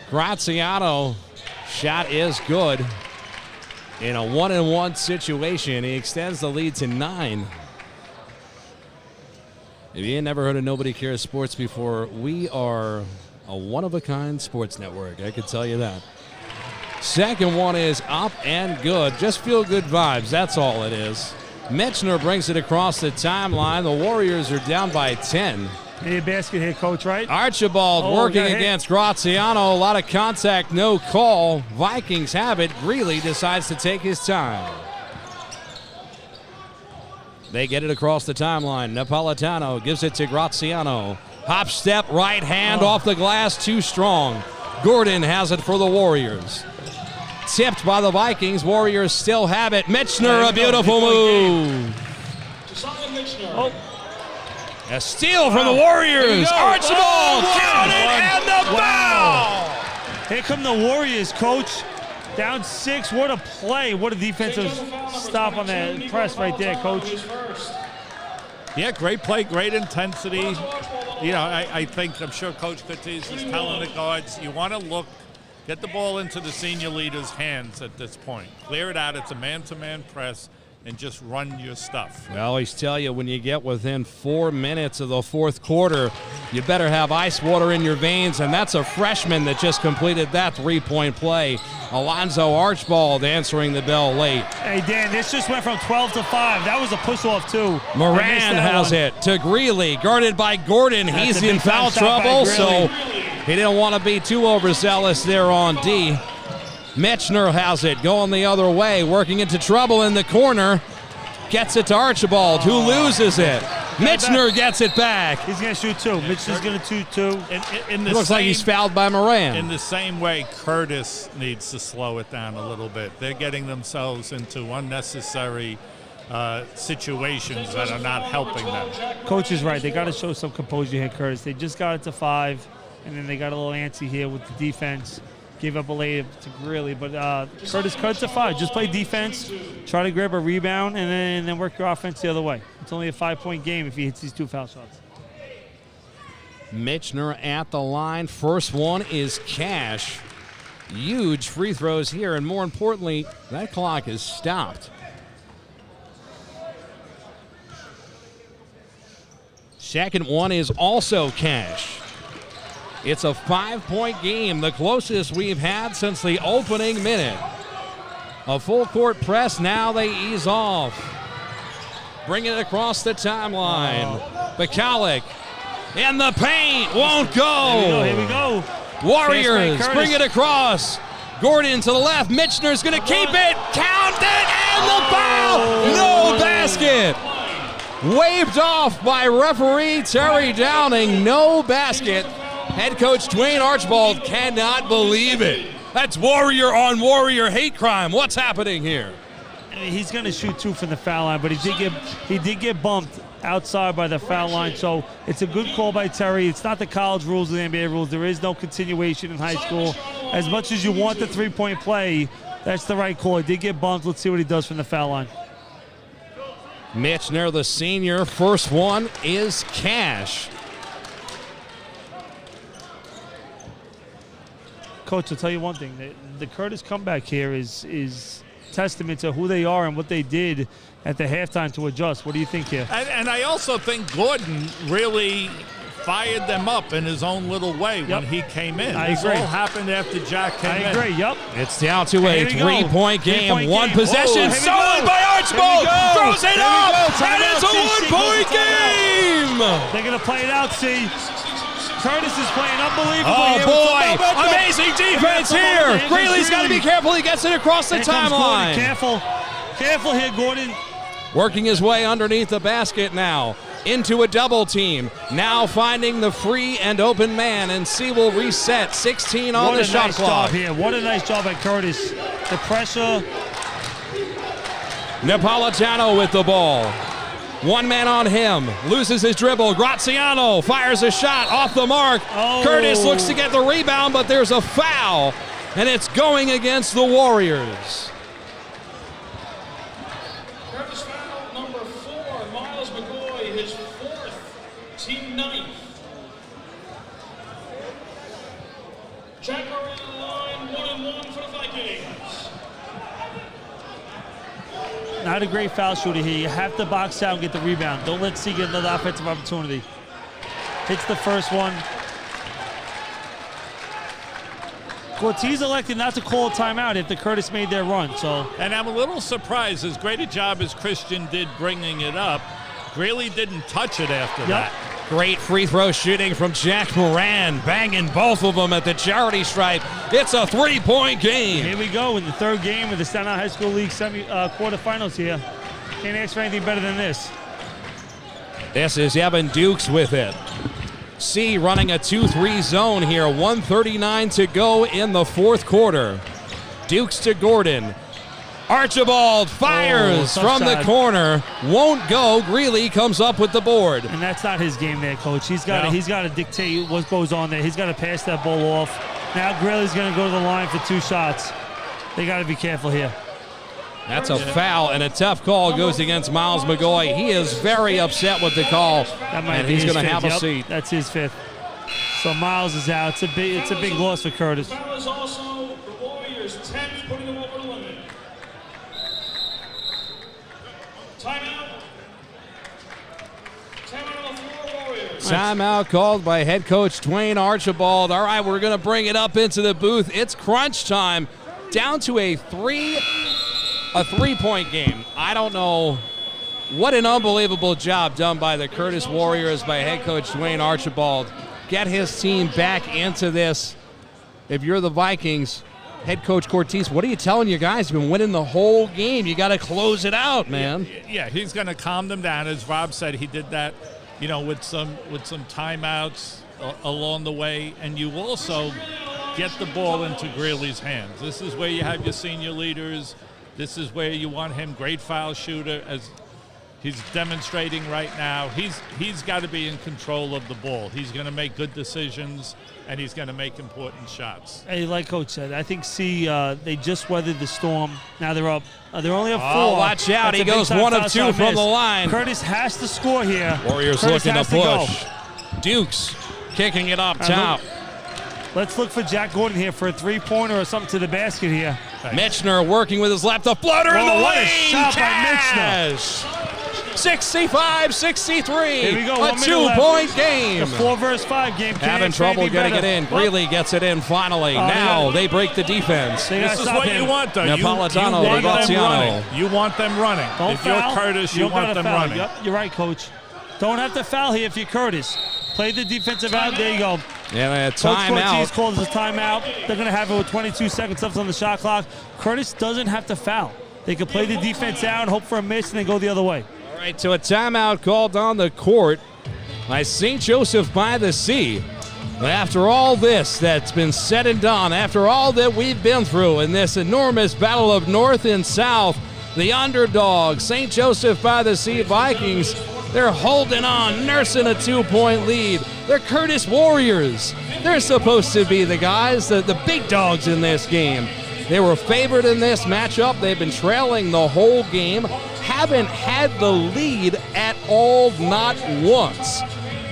Graziano shot is good. In a 1 and 1 situation, he extends the lead to 9. If you ain't never heard of Nobody Cares Sports before, we are a one-of-a-kind sports network. I can tell you that. Second one is up and good. Just feel good vibes. That's all it is. Metchner brings it across the timeline. The Warriors are down by 10. Need a basket here, Coach, right? Archibald working against Graziano. A lot of contact, no call. Vikings have it. Greeley decides to take his time. They get it across the timeline. Napolitano gives it to Graziano. Hop step, right hand off the glass, too strong. Gordon has it for the Warriors. Tipped by the Vikings. Warriors still have it. Metchner, a beautiful move. A steal from the Warriors. Archibald, count it, and the foul. Here come the Warriors, Coach. Down 6. What a play. What a defensive stop on that press right there, Coach. Yeah, great play, great intensity. You know, I'm sure Coach Cortez is telling the guards, you want to look, get the ball into the senior leader's hands at this point. Clear it out. It's a man-to-man press, and just run your stuff. I always tell you, when you get within 4 minutes of the fourth quarter, you better have ice water in your veins, and that's a freshman that just completed that three-point play. Alonzo Archibald answering the bell late. Hey, Dan, this just went from 12 to 5. That was a push-off, too. Moran has it to Greeley, guarded by Gordon. He's in foul trouble, so he didn't want to be too overzealous there on D. Metchner has it, going the other way, working into trouble in the corner. Gets it to Archibald, who loses it. Mitchner gets it back. He's going to shoot two. Mitchner's going to shoot two. It looks like he's fouled by Moran. In the same way, Curtis needs to slow it down a little bit. They're getting themselves into unnecessary situations that are not helping them. Coach is right. They got to show some composure here, Curtis. They just got it to 5, and then they got a little antsy here with the defense. Gave up a layup to Greeley, but Curtis cut to 5. Just play defense, try to grab a rebound, and then work your offense the other way. It's only a 5-point game if he hits these 2 foul shots. Mitchner at the line. First one is cash. Huge free throws here, and more importantly, that clock is stopped. Second one is also cash. It's a 5-point game, the closest we've had since the opening minute. A full court press, now they ease off. Bring it across the timeline. Bacalic in the paint, won't go. Here we go. Warriors bring it across. Gordon to the left, Mitchner's gonna keep it, count it, and the foul! No basket! Waved off by referee Terry Downing, no basket. Head coach Dwayne Archibald cannot believe it. That's Warrior on Warrior hate crime. What's happening here? He's going to shoot 2 from the foul line, but he did get bumped outside by the foul line, so it's a good call by Terry. It's not the college rules or the NBA rules. There is no continuation in high school. As much as you want the 3-point play, that's the right call. He did get bumped. Let's see what he does from the foul line. Mitchner, the senior, first one is cash. Coach, I'll tell you one thing. The Curtis comeback here is testament to who they are and what they did at the halftime to adjust. What do you think here? And I also think Gordon really fired them up in his own little way when he came in. I This agree. all happened after Jack came in. I agree, yep. It's down to a Here we go. 3-point game. 3-point One game. possession, Whoa, here we stolen go. by Archibald. Here we go. Throws it Here we up, go. and it's a Timeout, CC. 1-point game. They're going to play it out, see. Curtis is playing unbelievably. Oh, here with some boy. momentum. Amazing defense Here here. comes Gordon. Greeley's got to be careful. He gets it across the Here comes Gordon. timeline. Careful. Careful here, Gordon. Working his way underneath the basket now. Into a double team. Now finding the free and open man, and C will reset. 16 on the shot clock. Job here. What a nice job by Curtis. The pressure. Napolitano with the ball. One man on him. Loses his dribble. Graziano fires a shot off the mark. Oh. Curtis looks to get the rebound, but there's a foul, and it's going against the Warriors. Curtis foul number 4, Miles McCoy, his 4th, team 9th. Jack Moran on the line, 1-1 for the Vikings. Not a great foul shooter here. You have to box out and get the rebound. Don't let C get another offensive opportunity. Hits the first one. Ortiz elected not to call a timeout after Curtis made their run. So, And I'm a little surprised, as great a job as Christian did bringing it up, Greeley didn't touch it after that. Great free throw shooting from Jack Moran, banging both of them at the charity stripe. It's a 3-point game. here we go in the 3rd game of the Staten High School League quarterfinals here. Can't ask for anything better than this. This is Evan Dukes with it. C running a 2-3 zone here. 1:39 to go in the 4th quarter. Dukes to Gordon. Archibald fires tough from the shot. corner. Won't go. Greeley comes up with the board. And that's not his game there, Coach. He's got to dictate what goes on there. He's got to pass that ball off. Now Greeley's going to go to the line for 2 shots. They got to be careful here. That's a foul, and a tough call goes against Miles McGoy. He is very upset with the call, That might and be he's his going to fifth. have a Yep, seat. That's his 5th. So Miles is out. It's a big loss for Curtis. Foul is also the Warriors' 10th, putting them over the limit. Timeout. Timeout on the floor, Warriors. Timeout called by head coach Dwayne Archibald. All right, we're going to bring it up into the booth. It's crunch time. Down to a 3-point game. I don't know. What an unbelievable job done by the Curtis Warriors by head coach Dwayne Archibald. Get his team back into this. If you're the Vikings, Head coach Cortez, what are you telling your guys? You've been winning the whole game. You got to close it out, man. Yeah, he's going to calm them down. As Rob said, he did that, with some timeouts along the way. And you also get the ball into Greeley's hands. This is where you have your senior leaders. This is where you want him, great foul shooter, as he's demonstrating right now. He's got to be in control of the ball. He's going to make good decisions, and he's going to make important shots. Hey, like Coach said, I think they just weathered the storm. Now they're up. They're only up 4. Oh, watch out. He goes 1 of 2 from the line. Curtis has to score here. Warriors looking to push. Dukes kicking it up top. Let's look for Jack Gordon here for a 3-pointer or something to the basket here. Mitchner working with his left, a floater in the lane. What a shot by Mitchner. 65-63. Here we go. A 2-point game. The 4 versus 5 game. Having trouble getting it in. Greeley gets it in finally. Now they break the defense. This is what you want, though. Napolitano, you want them running. You want them running. If you're Curtis, you want them running. Yep, you're right, Coach. Don't have to foul here if you're Curtis. Play the defensive out. There you go. Yeah, Coach Cortez calls a timeout. They're going to have it with 22 seconds left on the shot clock. Curtis doesn't have to foul. They can play the defense out and hope for a miss and then go the other way. All right, so a timeout called on the court by St. Joseph by the Sea. After all this that's been said and done, after all that we've been through in this enormous battle of North and South, the underdog, St. Joseph by the Sea Vikings, they're holding on, nursing a 2-point lead. They're Curtis Warriors. They're supposed to be the guys, the big dogs in this game. They were favored in this matchup. They've been trailing the whole game. Haven't had the lead at all, not once.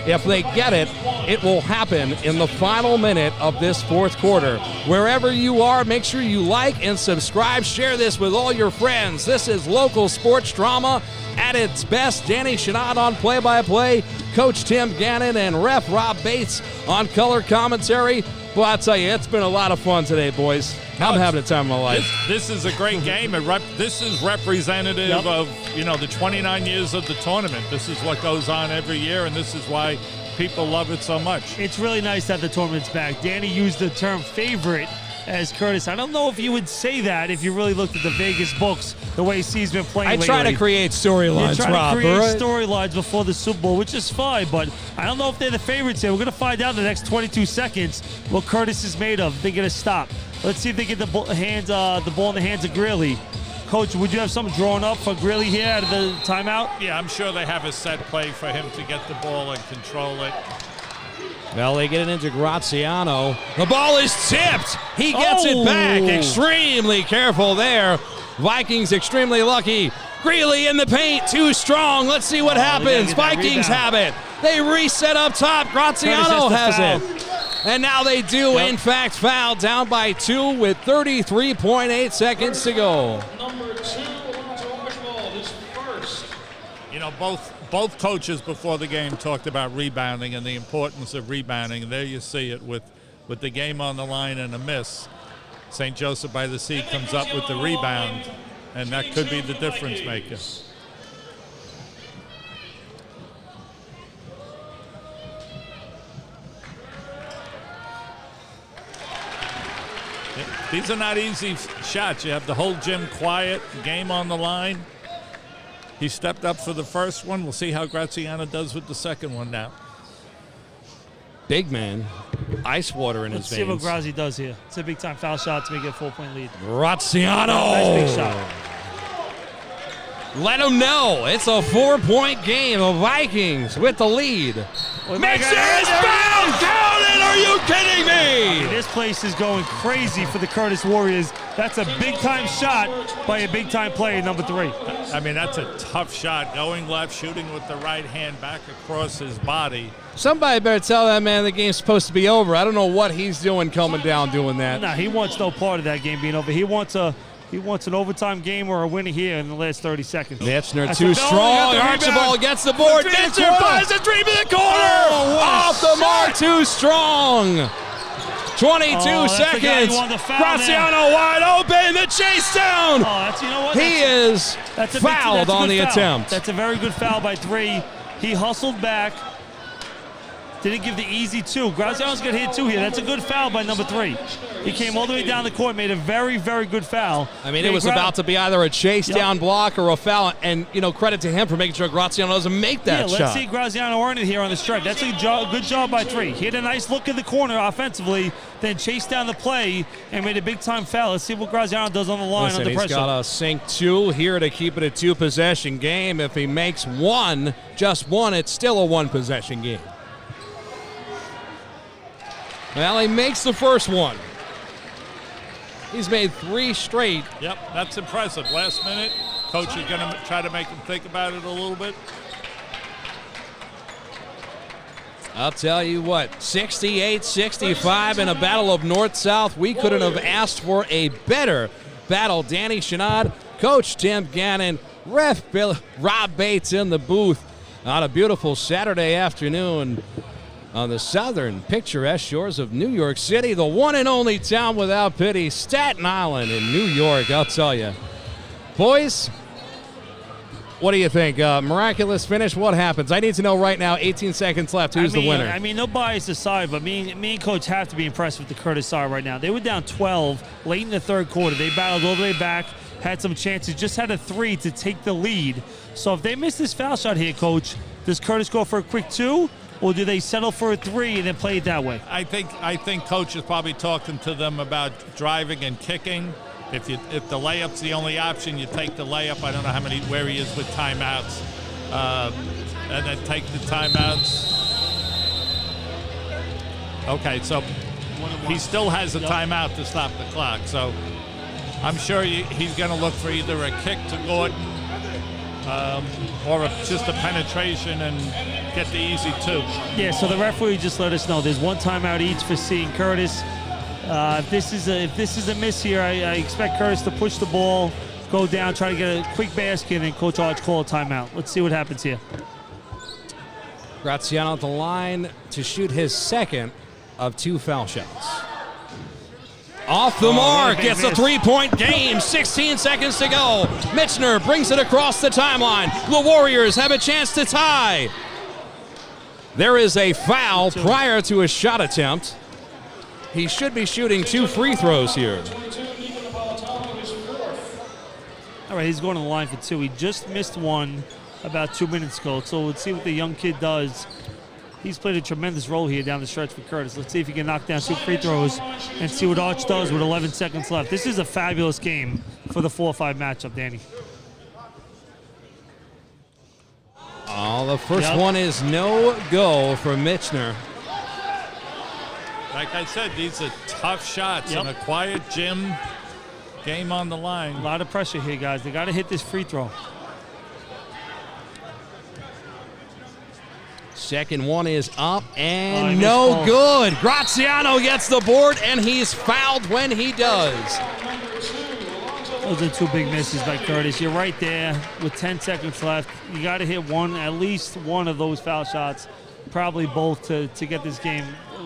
If they get it, it will happen in the final minute of this 4th quarter. Wherever you are, make sure you like and subscribe. Share this with all your friends. This is local sports drama at its best. Danny Chanod on play-by-play, Coach Tim Gannon, and Ref Rob Bates on color commentary. Well, I'll tell you, it's been a lot of fun today, boys. I'm having a time of my life. This is a great game. This is representative of, the 29 years of the tournament. This is what goes on every year, and this is why people love it so much. It's really nice that the tournament's back. Danny used the term favorite as Curtis. I don't know if you would say that if you really looked at the Vegas books, the way he's been playing lately. I try to create storylines, Rob. You try to create storylines before the Super Bowl, which is fine, but I don't know if they're the favorites here. We're going to find out in the next 22 seconds what Curtis is made of. They're going to stop. Let's see if they get the ball in the hands of Greeley. Coach, would you have something drawn up for Greeley here out of the timeout? Yeah, I'm sure they have a set play for him to get the ball and control it. Well, they get it into Graziano. The ball is tipped. He gets it back. Extremely careful there. Vikings extremely lucky. Greeley in the paint, too strong. Let's see what happens. Vikings have it. They reset up top. Graziano has it. And now they do, in fact, foul, down by 2 with 33.8 seconds to go. Number 2 Archibald is first. Both coaches before the game talked about rebounding and the importance of rebounding. And there you see it with the game on the line and a miss. St. Joseph by the Sea comes up with the rebound, and that could be the difference maker. These are not easy shots. You have the whole gym quiet, game on the line. He stepped up for the first one. We'll see how Graziano does with the second one now. Big man. Ice water in his veins. Let's see what Grazi does here. It's a big-time foul shot to make it a 4-point lead. Graziano! Nice big shot. Let him know. It's a 4-point game. The Vikings with the lead. Makes it foul! Count it! Are you kidding me? This place is going crazy for the Curtis Warriors. That's a big-time shot by a big-time player, number 3. I mean, that's a tough shot. Going left, shooting with the right hand back across his body. Somebody better tell that man the game's supposed to be over. I don't know what he's doing coming down doing that. No, he wants no part of that game being over. He wants an overtime game or a win here in the last 30 seconds. Mitchner too strong. Archibald gets the board. Mitchner finds the dream in the corner. Off the mark, too strong. 22 seconds. Graziano wide open. The chase down. He is fouled on the attempt. That's a very good foul by 3. He hustled back. Didn't give the easy 2. Graziano's going to hit 2 here. That's a good foul by number 3. He came all the way down the court, made a very, very good foul. I mean, it was about to be either a chase down block or a foul, and, credit to him for making sure Graziano doesn't make that shot. Let's see Graziano earn it here on the stretch. That's a good job by 3. He had a nice look in the corner offensively, then chased down the play and made a big-time foul. Let's see what Graziano does on the line under pressure. He's got a sink 2 here to keep it a 2-possession game. If he makes one, just one, it's still a 1-possession game. Well, he makes the first one. He's made 3 straight. Yep, that's impressive. Last minute, coach is going to try to make him think about it a little bit. I'll tell you what, 68-65 in a battle of North-South. We couldn't have asked for a better battle. Danny Chanod, Coach Tim Gannon, Ref Rob Bates in the booth on a beautiful Saturday afternoon on the southern picturesque shores of New York City, the one and only town without pity, Staten Island in New York. I'll tell you. Boys, what do you think? Miraculous finish? What happens? I need to know right now, 18 seconds left. Who's the winner? I mean, no bias aside, but me and Coach have to be impressed with the Curtis side right now. They were down 12 late in the third quarter. They battled all the way back, had some chances, just had a 3 to take the lead. So if they miss this foul shot here, Coach, does Curtis go for a quick 2? Or do they settle for a 3 and then play it that way? I think coach is probably talking to them about driving and kicking. If the layup's the only option, you take the layup. I don't know where he is with timeouts, and then take the timeouts. Okay, so he still has a timeout to stop the clock. So I'm sure he's going to look for either a kick to Gordon or just a penetration and get the easy 2. Yeah, so the referee just let us know there's 1 timeout each for C and Curtis. If this is a miss here, I expect Curtis to push the ball, go down, try to get a quick basket, and Coach Arch call a timeout. Let's see what happens here. Graziano at the line to shoot his second of 2 foul shots. Off the mark, gets a 3-point game, 16 seconds to go. Michener brings it across the timeline. The Warriors have a chance to tie. There is a foul prior to a shot attempt. He should be shooting 2 free throws here. All right, he's going to the line for 2. He just missed one about 2 minutes ago, so let's see what the young kid does. He's played a tremendous role here down the stretch for Curtis. Let's see if he can knock down 2 free throws and see what Arch does with 11 seconds left. This is a fabulous game for the 4-5 matchup, Danny. Oh, the first one is no go for Michener. Like I said, these are tough shots in a quiet gym. Game on the line. A lot of pressure here, guys. They got to hit this free throw. Second one is up and no good. Graziano gets the board, and he's fouled when he does. Those are 2 big misses by Curtis. You're right there with 10 seconds left. You got to hit at least one of those foul shots, probably both to get this game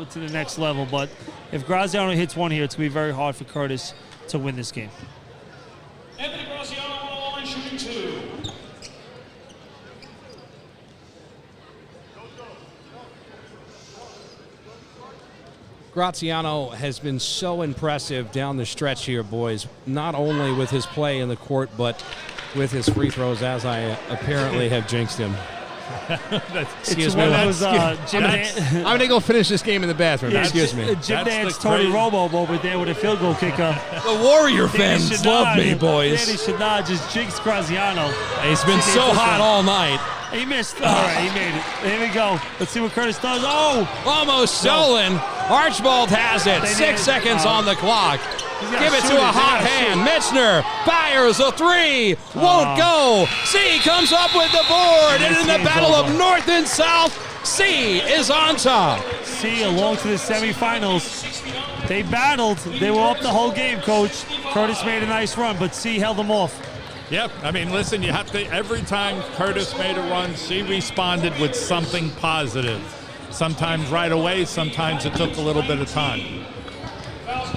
to the next level. But if Graziano hits one here, it's going to be very hard for Curtis to win this game. Anthony Graziano on the line, shooting 2. Graziano has been so impressive down the stretch here, boys, not only with his play in the court, but with his free throws, as I apparently have jinxed him. Excuse me. I'm going to go finish this game in the bathroom. Excuse me. Jim Nance, Tony Romo over there with a field goal kicker. The Warrior fans love me, boys. Danny Chanod just jinxed Graziano. He's been so hot all night. He missed. All right, he made it. Here we go. Let's see what Curtis does. Oh! Almost stolen. Archibald has it. 6 seconds on the clock. Give it to a hot hand. Michener fires a 3. Won't go. C comes up with the board. And in the battle of North and South, C is on top. C along to the semifinals. They battled. They were up the whole game, Coach. Curtis made a nice run, but C held them off. Yep. I mean, listen, you have to, every time Curtis made a run, she responded with something positive. Sometimes right away, sometimes it took a little bit of time.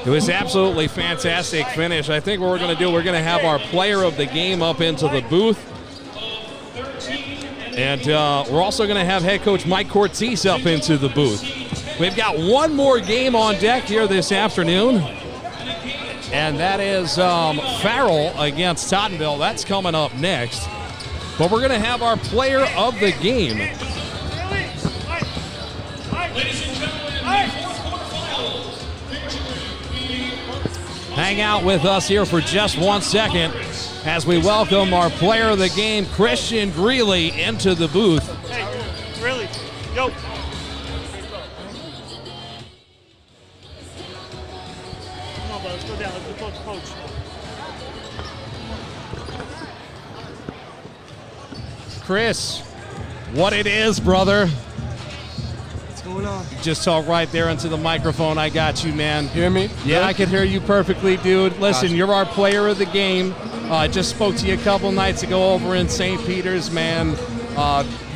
It was absolutely fantastic finish. I think what we're going to do, we're going to have our player of the game up into the booth. And we're also going to have head coach Mike Cortese up into the booth. We've got one more game on deck here this afternoon, and that is Farrell against Tottenville. That's coming up next. But we're going to have our player of the game. Ladies and gentlemen, Hang out with us here for just 1 second as we welcome our player of the game, Christian Greeley, into the booth. Hey, really? Yo. Come on, bro. Let's go down. Let's go coach. Chris, what it is, brother. What's going on? Just talk right there into the microphone. I got you, man. Hear me? Yeah, I can hear you perfectly, dude. Listen, Gotcha. you're our player of the game. I just spoke to you a couple nights ago over in St. Peter's, man.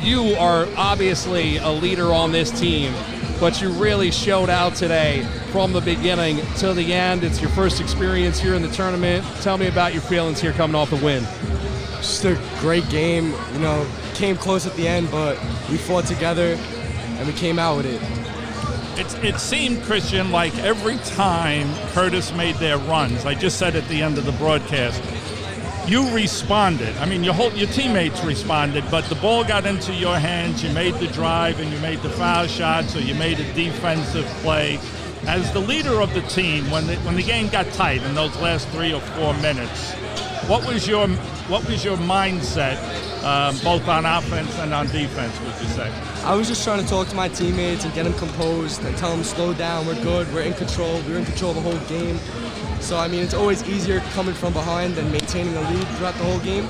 You are obviously a leader on this team, but you really showed out today from the beginning to the end. It's your first experience here in the tournament. Tell me about your feelings here coming off the win. Just a great game. You know, came close at the end, but we fought together and we came out with it. It seemed, Christian, like every time Curtis made their runs, I just said at the end of the broadcast, you responded. I mean, your teammates responded, but the ball got into your hands, you made the drive, and you made the foul shots, or you made a defensive play. As the leader of the team, when the game got tight in those last 3 or 4 minutes, what was your mindset, both on offense and on defense, would you say? I was just trying to talk to my teammates and get them composed and tell them slow down, we're good, we're in control, we were in control the whole game. So, I mean, it's always easier coming from behind than maintaining a lead throughout the whole game.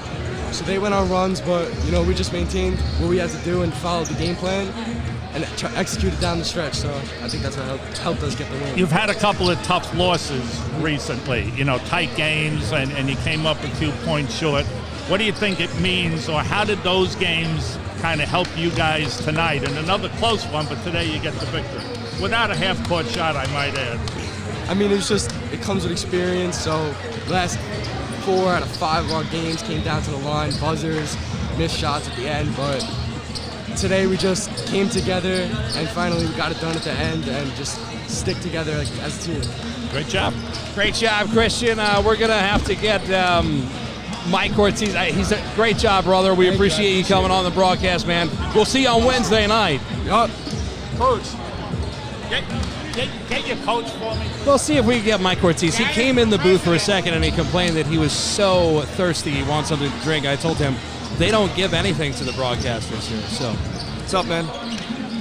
So they went on runs, but, you know, we just maintained what we had to do and followed the game plan and executed down the stretch. So I think that's what helped us get the win. You've had a couple of tough losses recently, you know, tight games, and you came up a few points short. What do you think it means, or how did those games kind of help you guys tonight? And another close one, but today you get the victory. Without a half-court shot, I might add. I mean, it comes with experience. So last 4 out of 5 of our games came down to the line, buzzers, missed shots at the end, but today we just came together and finally we got it done at the end and just stick together as a team. Great job. Great job, Christian. We're going to have to get Mike Cortese. He's a great job, brother. We appreciate you coming on the broadcast, man. We'll see you on Wednesday night. Yup. Coach, get your coach for me. We'll see if we can get Mike Cortese. He came in the booth for a second and he complained that he was so thirsty he wants something to drink. I told him they don't give anything to the broadcasters here. So, What's up, man?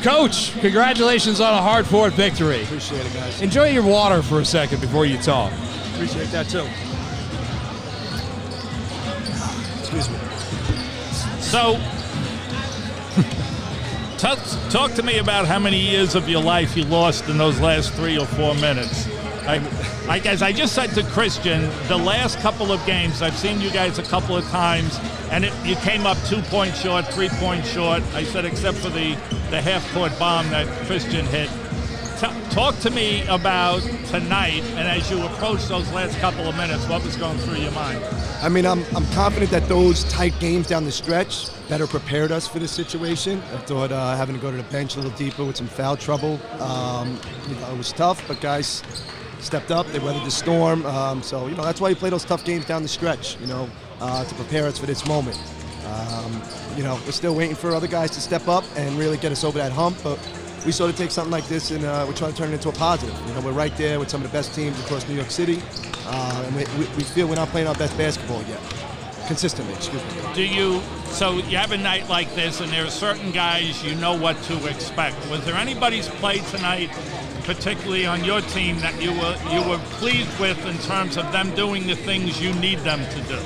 Coach, congratulations on a hard-fought victory. Appreciate it, guys. Enjoy your water for a second before you talk. Appreciate that, too. Excuse me. So, talk to me about how many years of your life you lost in those last 3 or 4 minutes. As I just said to Christian, the last couple of games, I've seen you guys a couple of times, and you came up 2 points short, 3 points short. I said except for the half-court bomb that Christian hit. Talk to me about tonight, and as you approach those last couple of minutes, what was going through your mind? I mean, I'm confident that those tight games down the stretch better prepared us for this situation. I thought having to go to the bench a little deeper with some foul trouble, it was tough, but guys stepped up, they weathered the storm. So, that's why you play those tough games down the stretch, to prepare us for this moment. We're still waiting for other guys to step up and really get us over that hump, but we sort of take something like this and we're trying to turn it into a positive. We're right there with some of the best teams across New York City, and we feel we're not playing our best basketball yet. Consistently, excuse me. So you have a night like this, and there are certain guys you know what to expect. Was there anybody's play tonight, particularly on your team, that you were pleased with in terms of them doing the things you need them to do?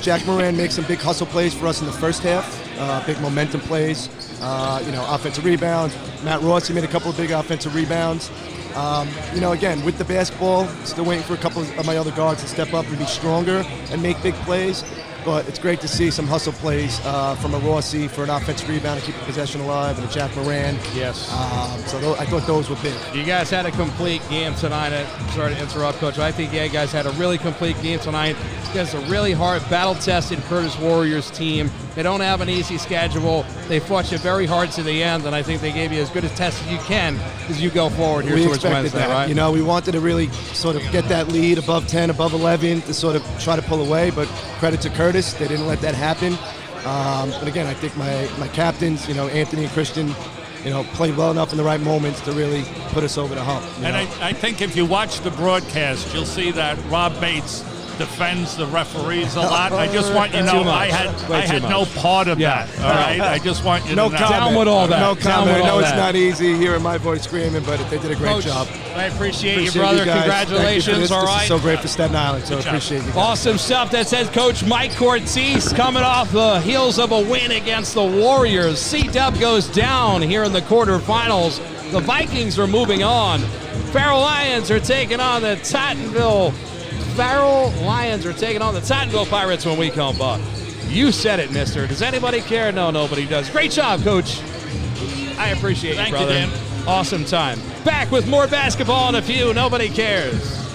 Jack Moran makes some big hustle plays for us in the first half, big momentum plays, offensive rebounds. Matt Rossi made a couple of big offensive rebounds. Again, with the basketball, still waiting for a couple of my other guards to step up and be stronger and make big plays. but it's great to see some hustle plays from a Rossi for an offensive rebound to keep the possession alive, and a Jack Moran. Yes. I thought those were big. You guys had a complete game tonight. Sorry to interrupt, Coach. I think you guys had a really complete game tonight. It's a really hard, battle-tested Curtis Warriors team. They don't have an easy schedule. They fought you very hard to the end, and I think they gave you as good a test as you can as you go forward here towards Wednesday, that. right? You know, we wanted to really sort of get that lead above 10, above 11 to sort of try to pull away, but credit to Curtis. They didn't let that happen. But again, I think my captains, Anthony and Christian, played well enough in the right moments to really put us over the hump. And I think if you watch the broadcast, you'll see that Rob Bates defends the referees a lot. I just want you to know I had no part of that. All right, I just want you to know. Down with all that. No comment. I know it's that. not easy hearing my voice screaming, but they did a great Coach, job. I appreciate you, Appreciate brother. you guys. Congratulations. Thank you for this. All This right. is so great for Staten Island, so appreciate you guys. Awesome stuff. That says Coach Mike Cortese coming off the heels of a win against the Warriors. C-Dub goes down here in the quarterfinals. The Vikings are moving on. Farrell Lions are taking on the Tottenville Pirates when we come back. You said it, mister. Does anybody care? No, nobody does. Great job, Coach. I appreciate you, brother. Thank you, Dan. Awesome time. Back with more basketball in a few. Nobody cares.